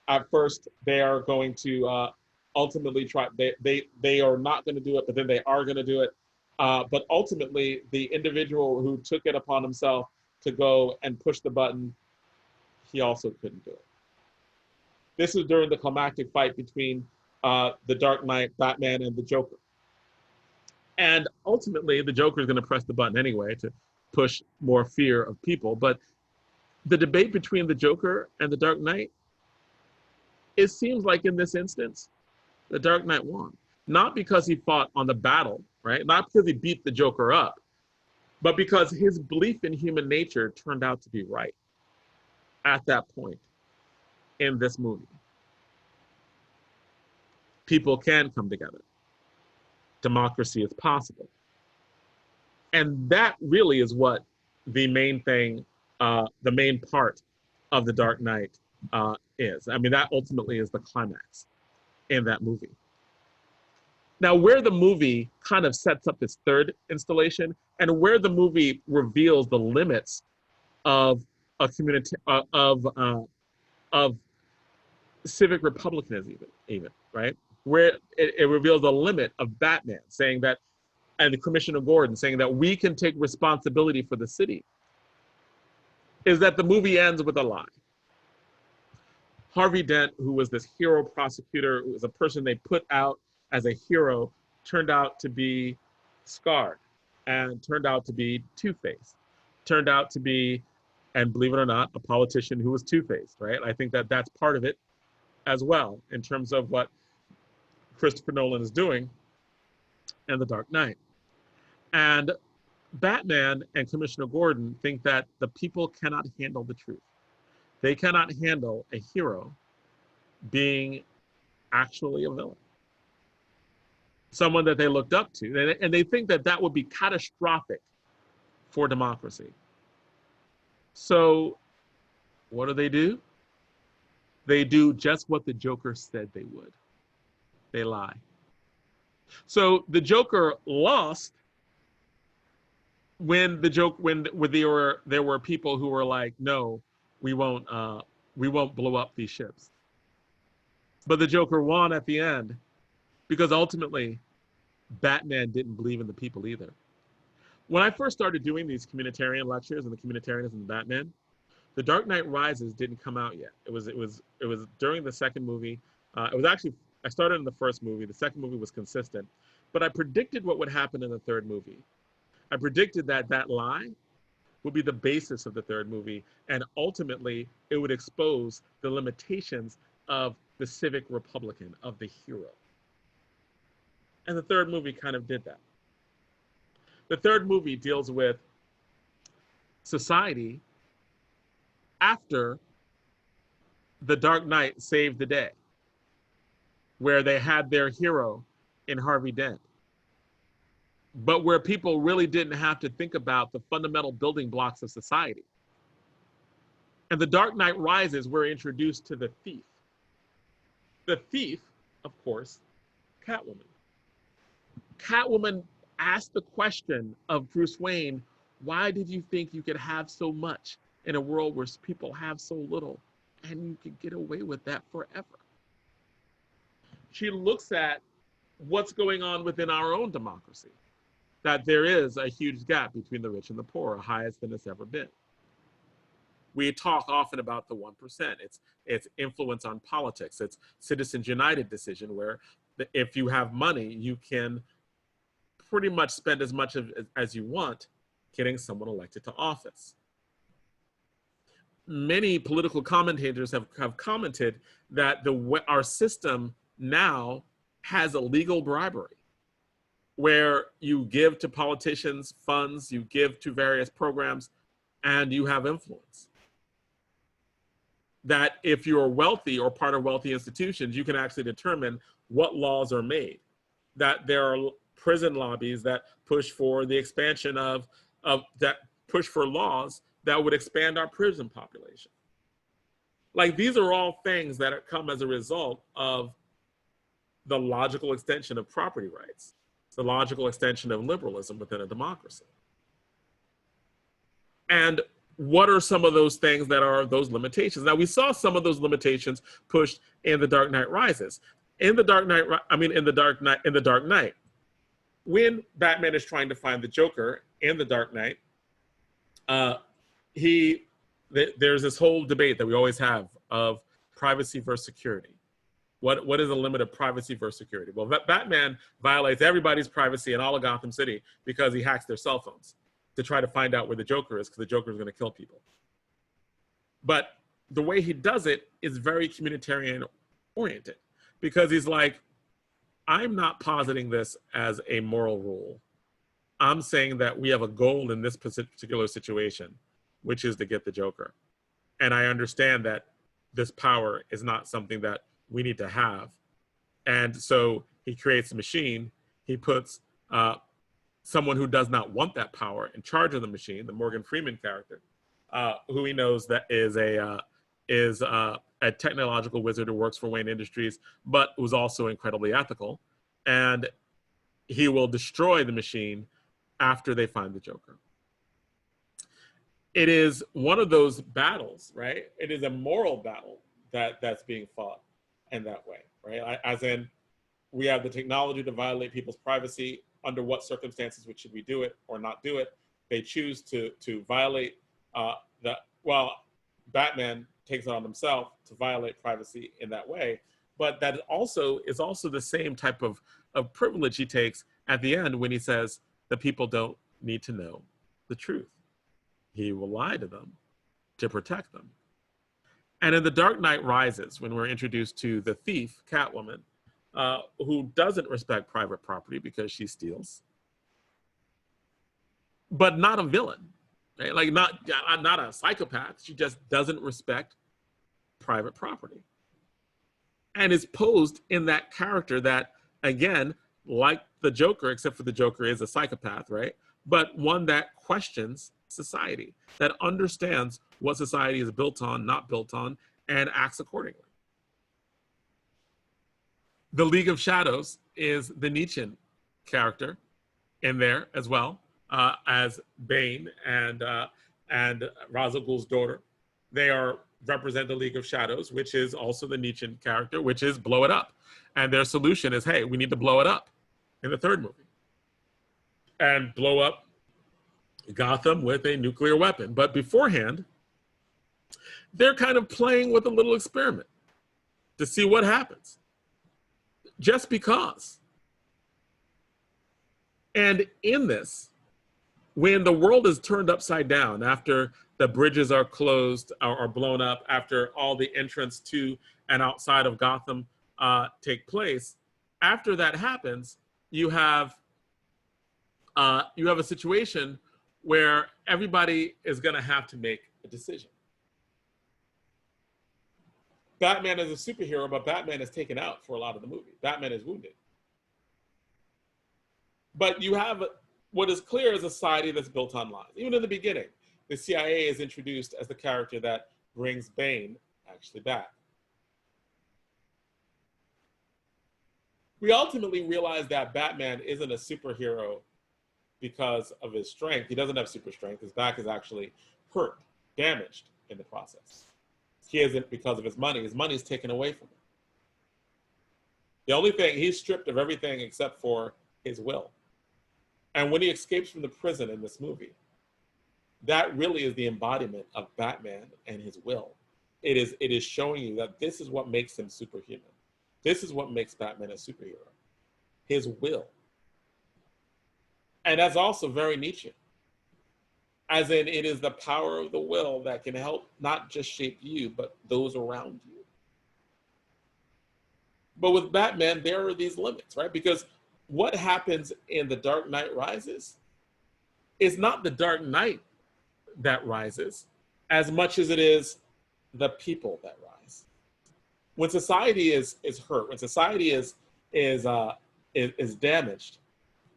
at first, they are going to ultimately try, they are not going to do it, but then they are going to do it. But ultimately, the individual who took it upon himself to go and push the button, he also couldn't do it. This is during the climactic fight between the Dark Knight, Batman, and the Joker. And ultimately, the Joker is going to press the button anyway to push more fear of people. But the debate between the Joker and the Dark Knight, it seems like in this instance, the Dark Knight won. Not because he fought on the battle, right? Not because he beat the Joker up, but because his belief in human nature turned out to be right at that point in this movie. People can come together. Democracy is possible. And that really is what the main thing, the main part of The Dark Knight is. I mean, that ultimately is the climax in that movie. Now, where the movie kind of sets up its third installation, and where the movie reveals the limits of a community of civic republicanism, even right, where it reveals the limit of Batman saying that, and the Commissioner Gordon saying that we can take responsibility for the city, is that the movie ends with a lie. Harvey Dent, who was this hero prosecutor, who was a person they put out as a hero, turned out to be scarred and turned out to be two-faced, turned out to be, and believe it or not, a politician who was two-faced, right? I think that that's part of it as well in terms of what Christopher Nolan is doing in The Dark Knight. And Batman and Commissioner Gordon think that the people cannot handle the truth. They cannot handle a hero being actually a villain, someone that they looked up to. And they think that that would be catastrophic for democracy. So what do? They do just what the Joker said they would. They lie. So the Joker lost when there were people who were like, no, we won't blow up these ships. But the Joker won at the end because ultimately Batman didn't believe in the people either. When I first started doing these communitarian lectures and the communitarianism and Batman, The Dark Knight Rises didn't come out yet. It was during the second movie. It was actually, I started in the first movie. The second movie was consistent, but I predicted what would happen in the third movie. I predicted that that lie would be the basis of the third movie, and ultimately it would expose the limitations of the civic Republican, of the hero. And the third movie kind of did that. The third movie deals with society after the Dark Knight saved the day, where they had their hero in Harvey Dent, but where people really didn't have to think about the fundamental building blocks of society. And The Dark Knight Rises, we're introduced to the thief. The thief, of course, Catwoman. Catwoman asked the question of Bruce Wayne, why did you think you could have so much in a world where people have so little, and you could get away with that forever? She looks at what's going on within our own democracy, that there is a huge gap between the rich and the poor, highest than it's ever been. We talk often about the 1%. It's influence on politics. It's Citizens United decision, where if you have money, you can pretty much spend as much as you want getting someone elected to office. Many political commentators have commented that our system now has illegal bribery, where you give to politicians funds, you give to various programs, and you have influence. That if you're wealthy or part of wealthy institutions, you can actually determine what laws are made. That there are prison lobbies that push for the expansion of that push for laws that would expand our prison population. Like, these are all things that come as a result of the logical extension of property rights, the logical extension of liberalism within a democracy. And what are some of those things that are those limitations? Now, we saw some of those limitations pushed in The Dark Knight Rises. In The Dark Knight, when Batman is trying to find the Joker in The Dark Knight, there's this whole debate that we always have of privacy versus security. What is the limit of privacy versus security? Well, Batman violates everybody's privacy in all of Gotham City because he hacks their cell phones to try to find out where the Joker is, because the Joker is going to kill people. But the way he does it is very communitarian oriented, because he's like, I'm not positing this as a moral rule. I'm saying that we have a goal in this particular situation, which is to get the Joker. And I understand that this power is not something that we need to have. And so he creates a machine. He puts someone who does not want that power in charge of the machine, the Morgan Freeman character, who he knows that is a technological wizard who works for Wayne Industries, but who's also incredibly ethical. And he will destroy the machine after they find the Joker. It is one of those battles, right? It is a moral battle that's being fought in that way, right? As in, we have the technology to violate people's privacy. Under what circumstances should we do it or not do it? They choose to violate Batman takes it on himself to violate privacy in that way. But that is also the same type of privilege he takes at the end when he says the people don't need to know the truth. He will lie to them to protect them. And in The Dark Knight Rises, when we're introduced to the thief, Catwoman, who doesn't respect private property because she steals, but not a villain, right? Like not a psychopath. She just doesn't respect private property. And is posed in that character that, again, like the Joker, except for the Joker is a psychopath, right? But one that questions society, that understands what society is built on, not built on, and acts accordingly. The League of Shadows is the Nietzschean character in there as well, as Bane and Ra's al Ghul's daughter. They are represent the League of Shadows, which is also the Nietzschean character, which is blow it up. And their solution is, hey, we need to blow it up in the third movie. And blow up Gotham with a nuclear weapon. But beforehand, they're kind of playing with a little experiment to see what happens. Just because. And in this, when the world is turned upside down, after the bridges are closed or blown up, after all the entrance to and outside of Gotham take place, after that happens, you have a situation where everybody is going to have to make a decision. Batman is a superhero, but Batman is taken out for a lot of the movie. Batman is wounded. But you have what is clear is a society that's built on lies. Even in the beginning, the CIA is introduced as the character that brings Bane actually back. We ultimately realize that Batman isn't a superhero because of his strength. He doesn't have super strength. His back is actually hurt, damaged in the process. He isn't because of his money. His money is taken away from him. The only thing, he's stripped of everything except for his will. And when he escapes from the prison in this movie, that really is the embodiment of Batman and his will. It is showing you that this is what makes him superhuman. This is what makes Batman a superhero. His will. And that's also very Nietzschean. As in, it is the power of the will that can help not just shape you, but those around you. But with Batman, there are these limits, right? Because what happens in The Dark Knight Rises is not the Dark Knight that rises as much as it is the people that rise. When society is hurt, when society is damaged,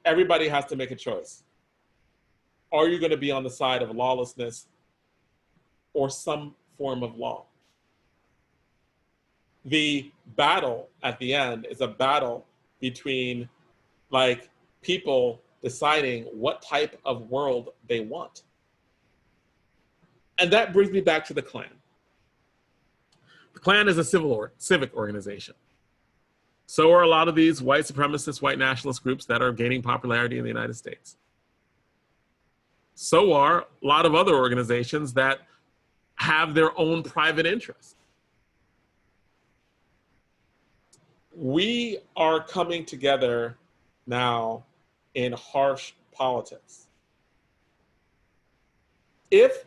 everybody has to make a choice. Are you going to be on the side of lawlessness or some form of law? The battle at the end is a battle between like people deciding what type of world they want. And that brings me back to the Klan. The Klan is a civic organization. So are a lot of these white supremacist, white nationalist groups that are gaining popularity in the United States. So are a lot of other organizations that have their own private interests. We are coming together now in harsh politics. If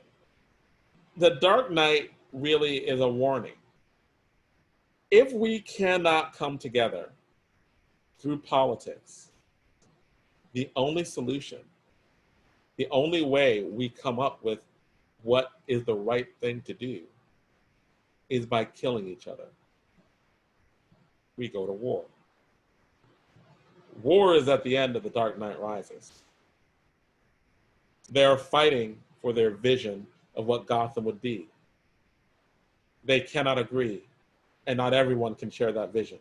The Dark Knight really is a warning, if we cannot come together through politics, the only solution, the only way we come up with what is the right thing to do is by killing each other. We go to war. War is at the end of The Dark Knight Rises. They are fighting for their vision of what Gotham would be. They cannot agree, and not everyone can share that vision.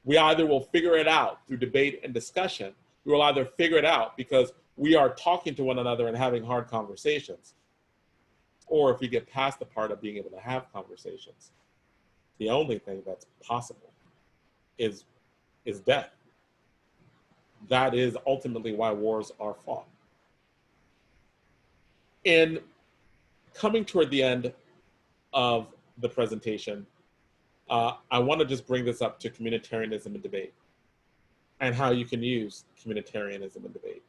We either will figure it out through debate and discussion. We will either figure it out because we are talking to one another and having hard conversations. Or if we get past the part of being able to have conversations, the only thing that's possible is death. That is ultimately why wars are fought. In coming toward the end of the presentation, I want to just bring this up to communitarianism and debate and how you can use communitarianism and debate.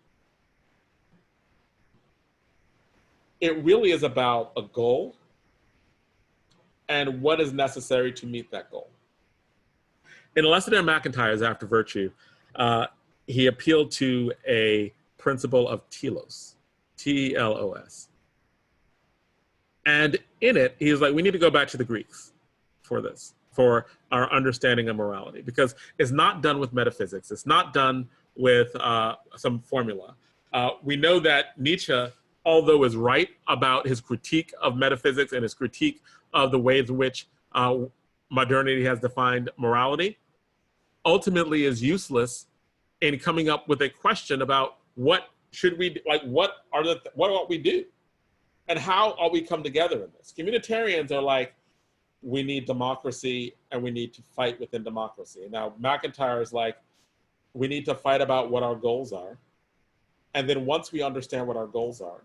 It really is about a goal and what is necessary to meet that goal. In Alston and McIntyre's After Virtue, he appealed to a principle of telos, T-E-L-O-S. And in it, he was like, we need to go back to the Greeks for this, for our understanding of morality, because it's not done with metaphysics. It's not done with some formula. We know that Nietzsche, although is right about his critique of metaphysics and his critique of the ways in which modernity has defined morality, ultimately is useless in coming up with a question about what should we, like, what ought we do? And how are we come together in this? Communitarians are like, we need democracy and we need to fight within democracy. Now, McIntyre is like, we need to fight about what our goals are. And then once we understand what our goals are,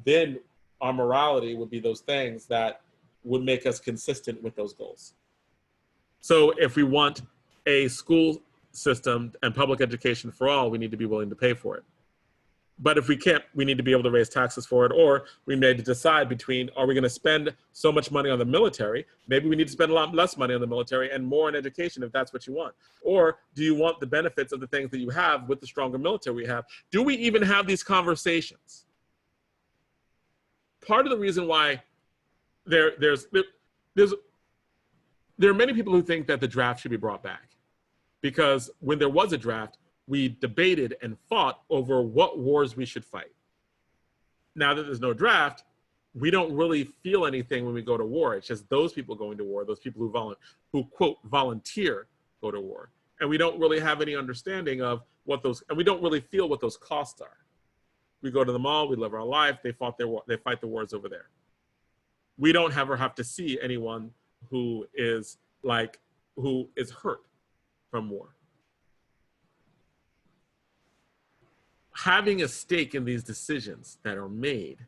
then our morality would be those things that would make us consistent with those goals. So if we want a school system and public education for all, we need to be willing to pay for it. But if we can't, we need to be able to raise taxes for it, or we need to decide between, are we going to spend so much money on the military? Maybe we need to spend a lot less money on the military and more on education if that's what you want. Or do you want the benefits of the things that you have with the stronger military we have? Do we even have these conversations? Part of the reason why there are many people who think that the draft should be brought back, because when there was a draft, we debated and fought over what wars we should fight. Now that there's no draft, we don't really feel anything when we go to war. It's just those people going to war, those people who quote, volunteer, go to war. And we don't really have any understanding of what those, and we don't really feel what those costs are. We go to the mall, we live our life, they fight the wars over there. We don't ever have to see anyone who is hurt from war. Having a stake in these decisions that are made,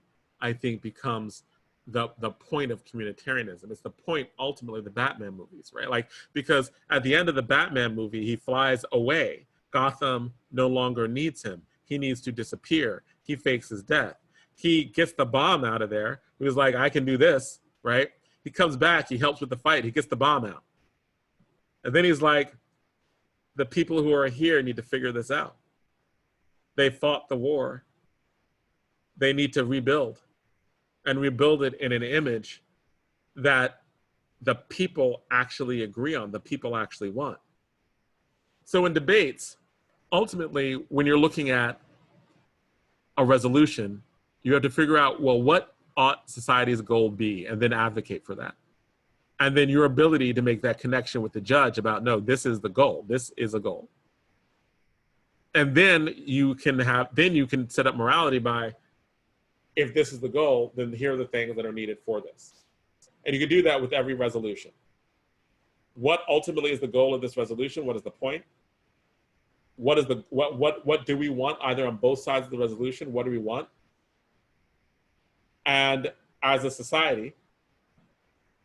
I think, becomes the point of communitarianism. It's the point, ultimately, of the Batman movies, right? Like, because at the end of the Batman movie, he flies away. Gotham no longer needs him. He needs to disappear. He fakes his death. He gets the bomb out of there. He was like, I can do this, right? He comes back. He helps with the fight. He gets the bomb out. And then he's like, the people who are here need to figure this out. They fought the war. They need to rebuild, and rebuild it in an image that the people actually agree on, the people actually want. So in debates, ultimately, when you're looking at a resolution, you have to figure out, well, what ought society's goal be, and then advocate for that. And then your ability to make that connection with the judge about, no, this is the goal. This is a goal. And then you can set up morality by, if this is the goal, then here are the things that are needed for this. And you can do that with every resolution. What ultimately is the goal of this resolution? What is the point? What do we want, either on both sides of the resolution? What do we want? And as a society,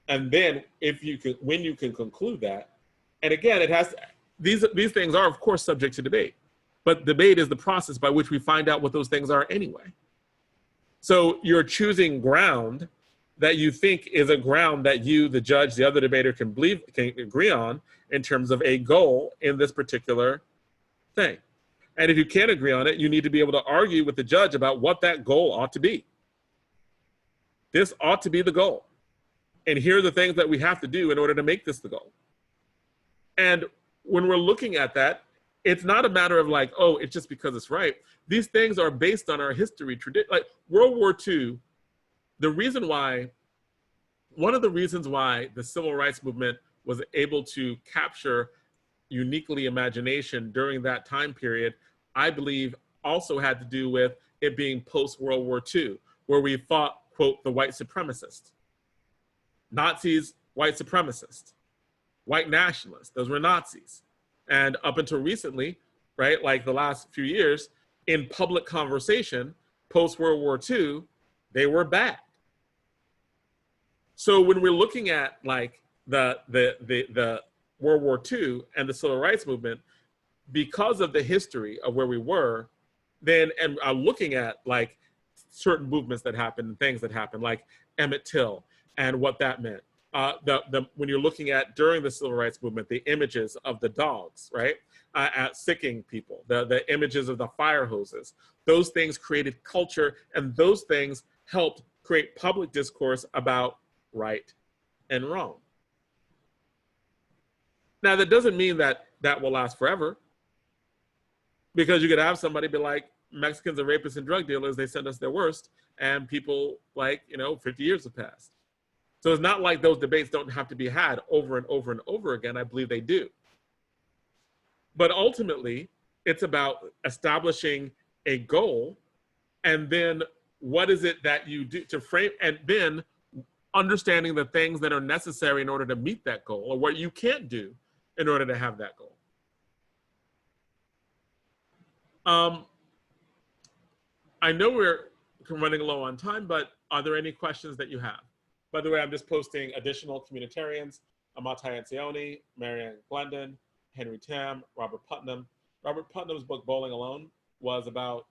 and then when you can conclude that, and again, these things are of course subject to debate. But debate is the process by which we find out what those things are anyway. So you're choosing ground that you think is a ground that you, the judge, the other debater can agree on in terms of a goal in this particular thing. And if you can't agree on it, you need to be able to argue with the judge about what that goal ought to be. This ought to be the goal. And here are the things that we have to do in order to make this the goal. And when we're looking at that, it's not a matter of like, oh, it's just because it's right. These things are based on our history. Like World War II, one of the reasons why the civil rights movement was able to capture uniquely imagination during that time period, I believe also had to do with it being post-World War II, where we fought, quote, the white supremacists. Nazis, white supremacists. White nationalists, those were Nazis. And up until recently, right, like the last few years, in public conversation, post-World War II, they were bad. So when we're looking at like the World War II and the civil rights movement, because of the history of where we were, then, and looking at like certain movements that happened and things that happened, like Emmett Till and what that meant. When you're looking at during the civil rights movement, the images of the dogs, right, at sicking people, the images of the fire hoses, those things created culture, and those things helped create public discourse about right and wrong. Now, that doesn't mean that that will last forever, because you could have somebody be like, Mexicans are rapists and drug dealers, they send us their worst, and people like, 50 years have passed. So it's not like those debates don't have to be had over and over and over again. I believe they do. But ultimately, it's about establishing a goal and then what is it that you do to frame, and then understanding the things that are necessary in order to meet that goal, or what you can't do in order to have that goal. I know we're running low on time, but are there any questions that you have? By the way, I'm just posting additional communitarians: Amatai Ancioni, Marianne Glendon, Henry Tam, Robert Putnam. Robert Putnam's book, Bowling Alone, was about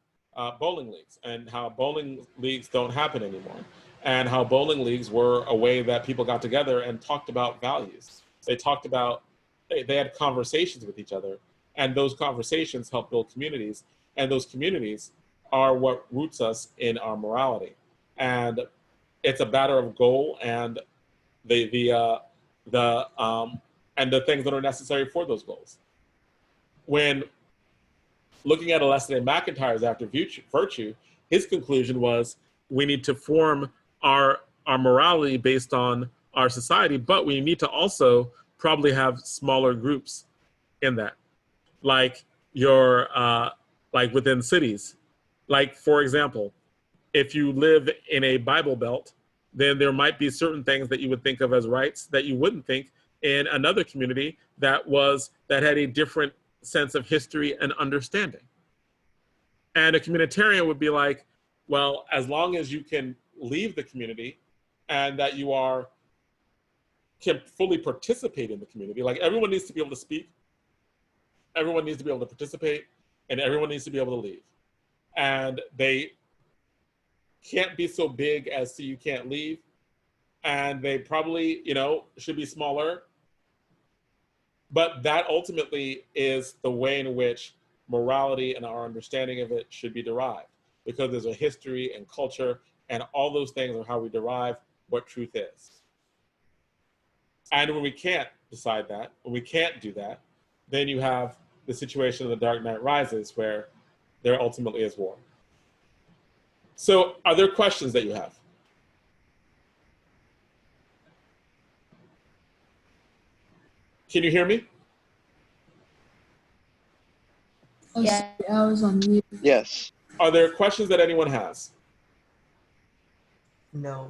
bowling leagues and how bowling leagues don't happen anymore, and how bowling leagues were a way that people got together and talked about values. They talked about, they had conversations with each other, and those conversations help build communities, and those communities are what roots us in our morality. And it's a matter of goal and the things that are necessary for those goals. When looking at Alston and McIntyre's After Virtue, his conclusion was we need to form our morality based on our society, but we need to also probably have smaller groups in that, like like within cities. Like, for example, if you live in a Bible Belt, then there might be certain things that you would think of as rights that you wouldn't think in another community that had a different sense of history and understanding. And a communitarian would be like, well, as long as you can leave the community and that you can fully participate in the community, like everyone needs to be able to speak, everyone needs to be able to participate, and everyone needs to be able to leave. And they can't be so big as to you can't leave. And they probably, should be smaller. But that ultimately is the way in which morality and our understanding of it should be derived, because there's a history and culture, and all those things are how we derive what truth is. And when we can't decide that, when we can't do that, then you have the situation of The Dark Knight Rises, where there ultimately is war. So are there questions that you have? Can you hear me? Yeah, I was on mute. Yes. Are there questions that anyone has? No.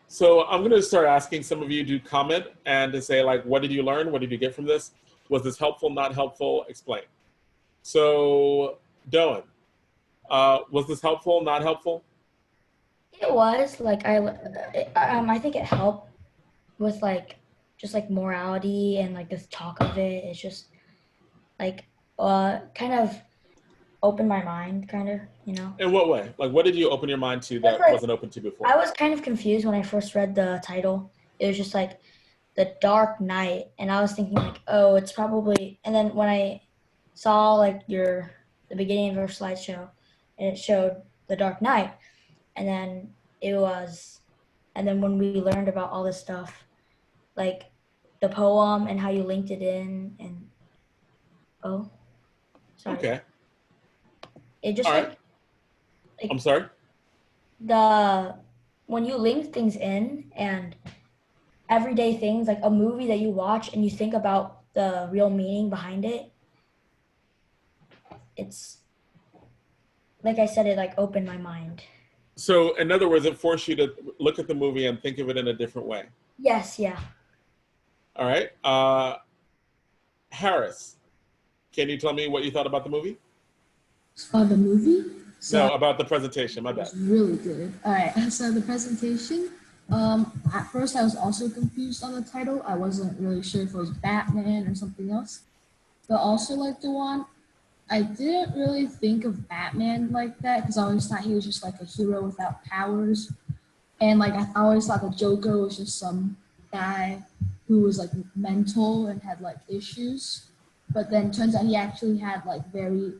So I'm going to start asking some of you to comment and to say, like, what did you learn? What did you get from this? Was this helpful, not helpful? Explain. So, Doan, was this helpful, not helpful? It was, like, I think it helped with, like, just, like, morality and, like, this talk of it. It's just, like, kind of opened my mind, kind of, In what way? Like, what did you open your mind to that wasn't open to before? I was kind of confused when I first read the title. It was just, like, The Dark Knight, and I was thinking, like, oh, it's probably, and then when I saw, like, the beginning of your slideshow, and it showed The Dark Knight, and then when we learned about all this stuff, like the poem and how you linked it in, and sorry. Okay. It just all right. I'm sorry? When you link things in and everyday things, like a movie that you watch and you think about the real meaning behind it, it's, like I said, it like opened my mind. So in other words, it forced you to look at the movie and think of it in a different way. Yes, yeah. All right. Harris, can you tell me what you thought about the movie? The movie? No, about the presentation, my bad. It was really good. All right, so the presentation, at first I was also confused on the title. I wasn't really sure if it was Batman or something else. But also, like Dewan, I didn't really think of Batman like that because I always thought he was just like a hero without powers. And like I always thought the Joker was just some guy who was like mental and had like issues. But then turns out he actually had like very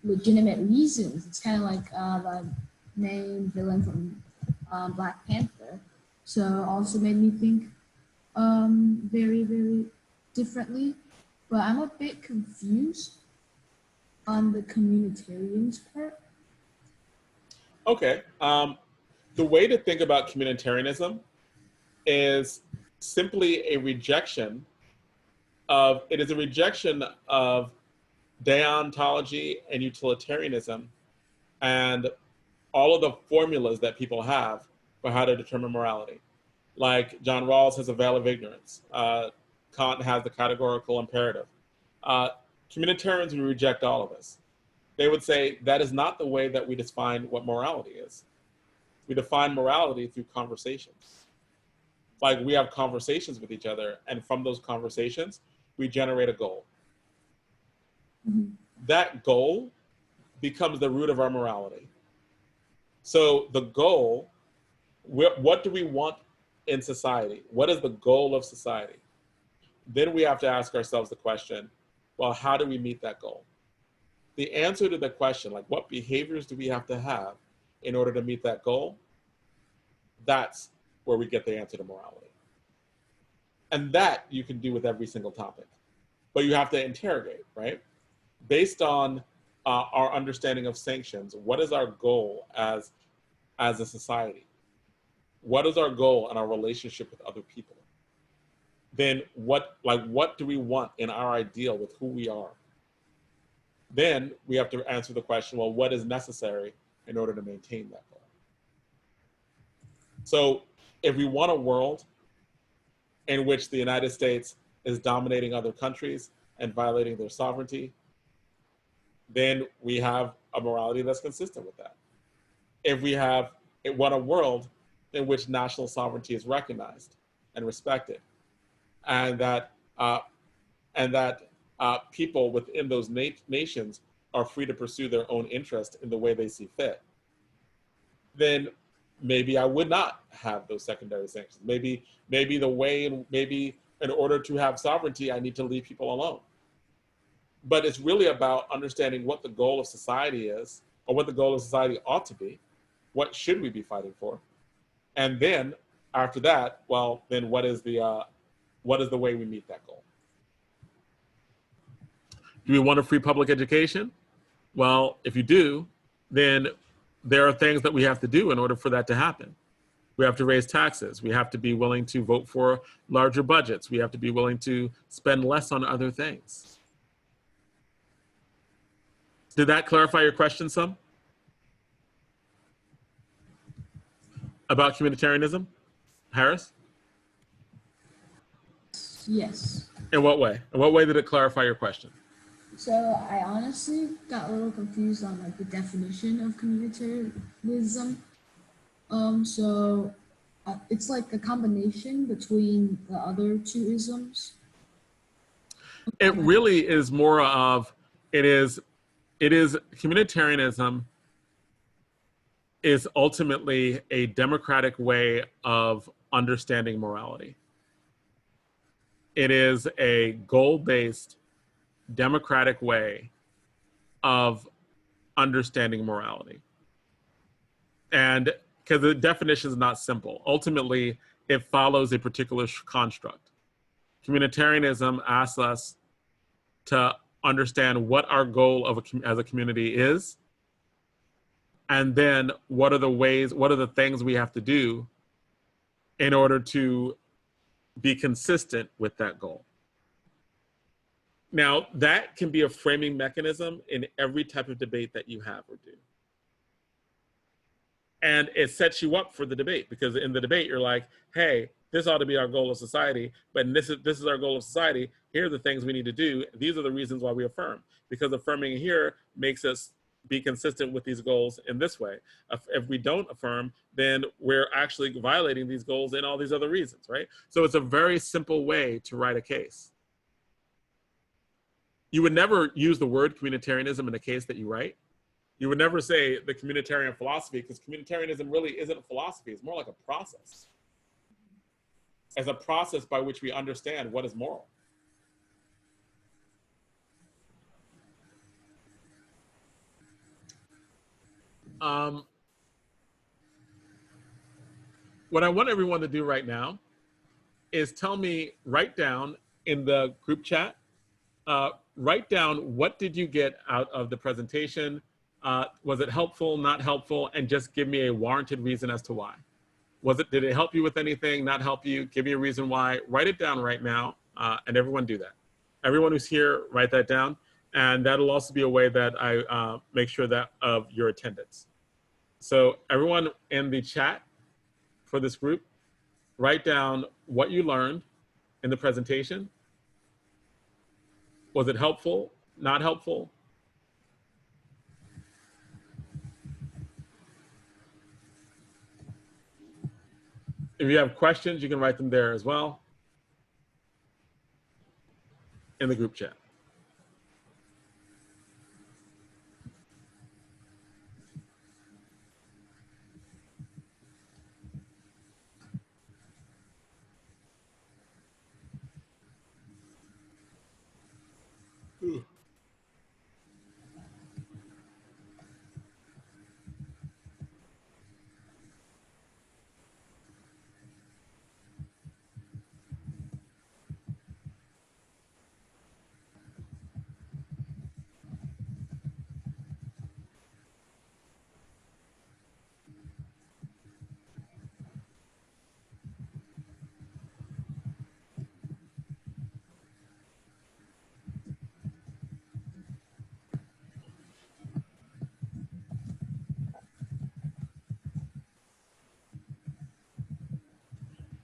legitimate reasons. It's kind of like the main villain from Black Panther. So also made me think very, very differently. But I'm a bit confused on the communitarians part. Okay. The way to think about communitarianism is simply a rejection of deontology and utilitarianism and all of the formulas that people have for how to determine morality. Like John Rawls has a veil of ignorance. Kant has the categorical imperative. Communitarians would reject all of this. They would say that is not the way that we define what morality is. We define morality through conversations. Like we have conversations with each other, and from those conversations, we generate a goal. Mm-hmm. That goal becomes the root of our morality. So the goal, what do we want in society? What is the goal of society? Then we have to ask ourselves the question, well, how do we meet that goal? The answer to the question, like what behaviors do we have to have in order to meet that goal? That's where we get the answer to morality. And that you can do with every single topic. But you have to interrogate, right? Based on our understanding of sanctions, what is our goal as a society? What is our goal in our relationship with other people? Then what do we want in our ideal with who we are? Then we have to answer the question, well, what is necessary in order to maintain that goal? So if we want a world in which the United States is dominating other countries and violating their sovereignty, then we have a morality that's consistent with that. If we want a world in which national sovereignty is recognized and respected, and that people within those nations are free to pursue their own interest in the way they see fit, then maybe I would not have those secondary sanctions. Maybe in order to have sovereignty, I need to leave people alone. But it's really about understanding what the goal of society is, or what the goal of society ought to be. What should we be fighting for? And then after that, well, then what is the way we meet that goal? Do we want a free public education? Well, if you do, then there are things that we have to do in order for that to happen. We have to raise taxes. We have to be willing to vote for larger budgets. We have to be willing to spend less on other things. Did that clarify your question some? About communitarianism, Harris? Yes. In what way? In what way did it clarify your question? So I honestly got a little confused on like the definition of communitarianism. It's like a combination between the other two isms. It really is more of, it is communitarianism is ultimately a democratic way of understanding morality. It is a goal-based democratic way of understanding morality. And because the definition is not simple, ultimately it follows a particular construct. Communitarianism asks us to understand what our goal as a community is, and then what are the things we have to do in order to be consistent with that goal. Now, that can be a framing mechanism in every type of debate that you have or do. And it sets you up for the debate, because in the debate, you're like, hey, this ought to be our goal of society, but this is our goal of society. Here are the things we need to do. These are the reasons why we affirm, because affirming here makes us be consistent with these goals in this way. If we don't affirm, then we're actually violating these goals in all these other reasons, right? So it's a very simple way to write a case. You would never use the word communitarianism in a case that you write. You would never say the communitarian philosophy, because communitarianism really isn't a philosophy. It's more like a process. As a process by which we understand what is moral. What I want everyone to do right now is write down in the group chat, write down what did you get out of the presentation? Was it helpful, not helpful? And just give me a warranted reason as to why. Did it help you with anything, not help you? Give me a reason why. Write it down right now, and everyone do that. Everyone who's here, write that down. And that'll also be a way that I make sure that of your attendance. So everyone in the chat for this group, write down what you learned in the presentation. Was it helpful? Not helpful? If you have questions, you can write them there as well in the group chat.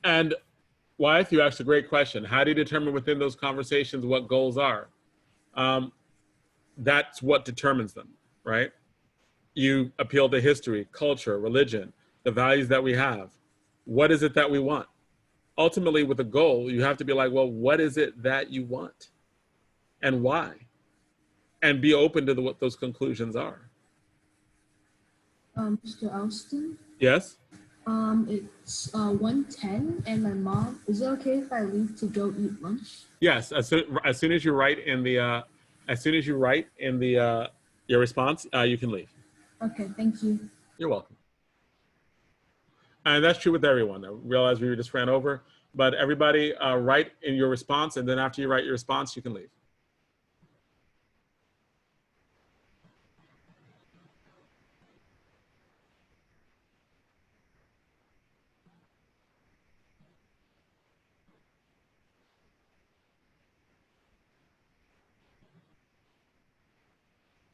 And Wyeth, you asked a great question. How do you determine within those conversations what goals are? That's what determines them, right? You appeal to history, culture, religion, the values that we have. What is it that we want? Ultimately, with a goal, you have to be like, well, what is it that you want? And why? And be open to what those conclusions are. Mr. Alston? Yes? It's 1:10, and my mom, is it okay if I leave to go eat lunch? Yes, as soon as you write in the your response, you can leave. Okay, thank you. You're welcome. And that's true with everyone. I realize we just ran over, but everybody write in your response, and then after you write your response, you can leave.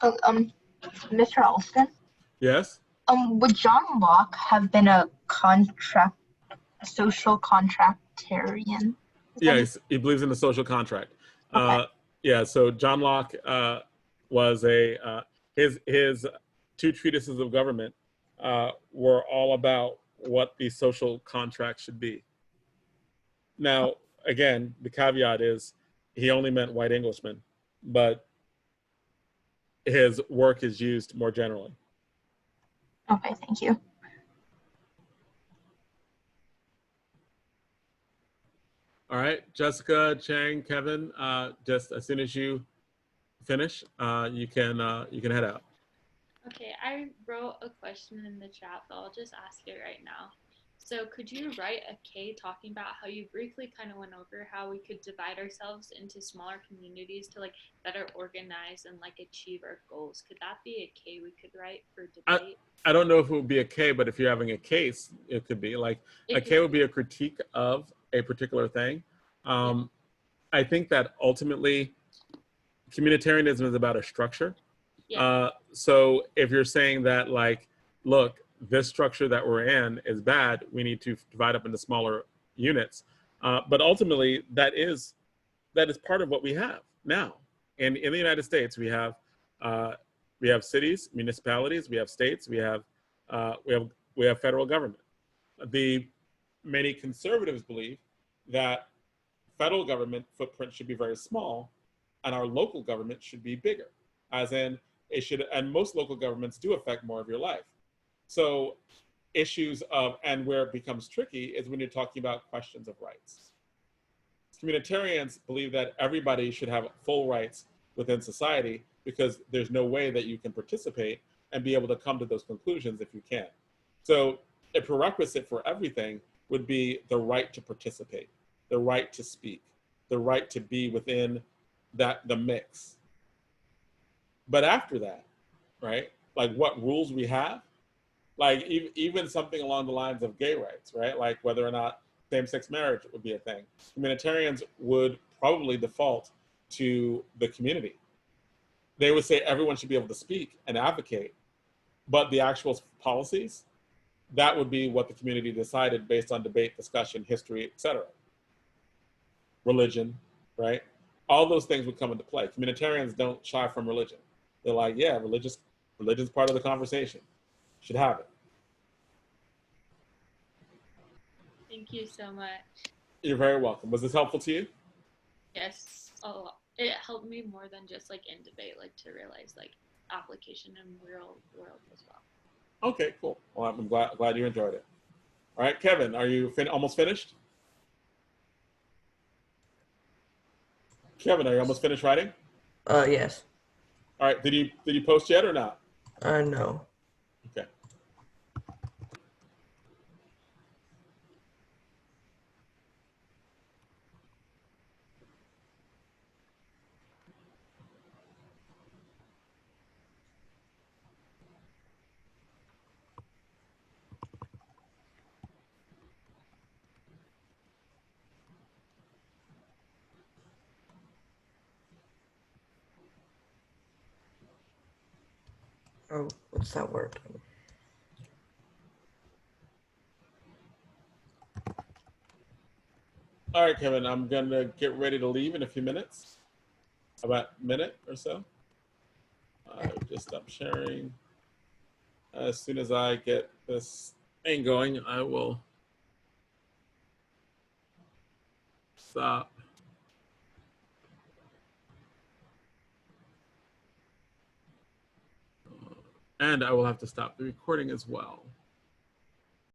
Oh, Mr. Alston? Yes? Would John Locke have been a social contractarian? Yes, he believes in the social contract. Okay. Yeah, so John Locke was his two treatises of government were all about what the social contract should be. Now, again, the caveat is he only meant white Englishmen, but his work is used more generally. Okay, thank you. All right, Jessica, Chang, Kevin, just as soon as you finish, you can head out. Okay, I wrote a question in the chat, but I'll just ask it right now. So could you write a K talking about how you briefly kind of went over how we could divide ourselves into smaller communities to like better organize and like achieve our goals? Could that be a K we could write for debate? I don't know if it would be a K, but if you're having a case, it could be like a K would be a critique of a particular thing. I think that ultimately communitarianism is about a structure. Yeah. So if you're saying that like, look, this structure that we're in is bad, we need to divide up into smaller units. But ultimately that is part of what we have now. And in the United States, we have cities, municipalities, we have states, we have federal government. Many conservatives believe that federal government footprint should be very small and our local government should be bigger, as in it should, and most local governments do affect more of your life. So issues of, and where it becomes tricky is when you're talking about questions of rights. Communitarians believe that everybody should have full rights within society because there's no way that you can participate and be able to come to those conclusions if you can't. So a prerequisite for everything would be the right to participate, the right to speak, the right to be within the mix. But after that, right, like what rules we have, like even something along the lines of gay rights, right? Like whether or not same-sex marriage would be a thing. Communitarians would probably default to the community. They would say everyone should be able to speak and advocate, But the actual policies, that would be what the community decided based on debate, discussion, history, etc. Religion, right? All those things would come into play. Communitarians don't shy from religion. They're like, yeah, religion's part of the conversation. Should have it. Thank you so much. You're very welcome. Was this helpful to you? Yes, a lot. It helped me more than just like in debate, like to realize like application in real world as well. Okay, cool. Well, I'm glad you enjoyed it. All right, Kevin, are you almost finished? Kevin, are you almost finished writing? Yes. All right. Did you post yet or not? No. Okay. Oh, what's that word? All right, Kevin, I'm going to get ready to leave in a few minutes, about a minute or so. Just stop sharing. As soon as I get this thing going, I will stop. And I will have to stop the recording as well.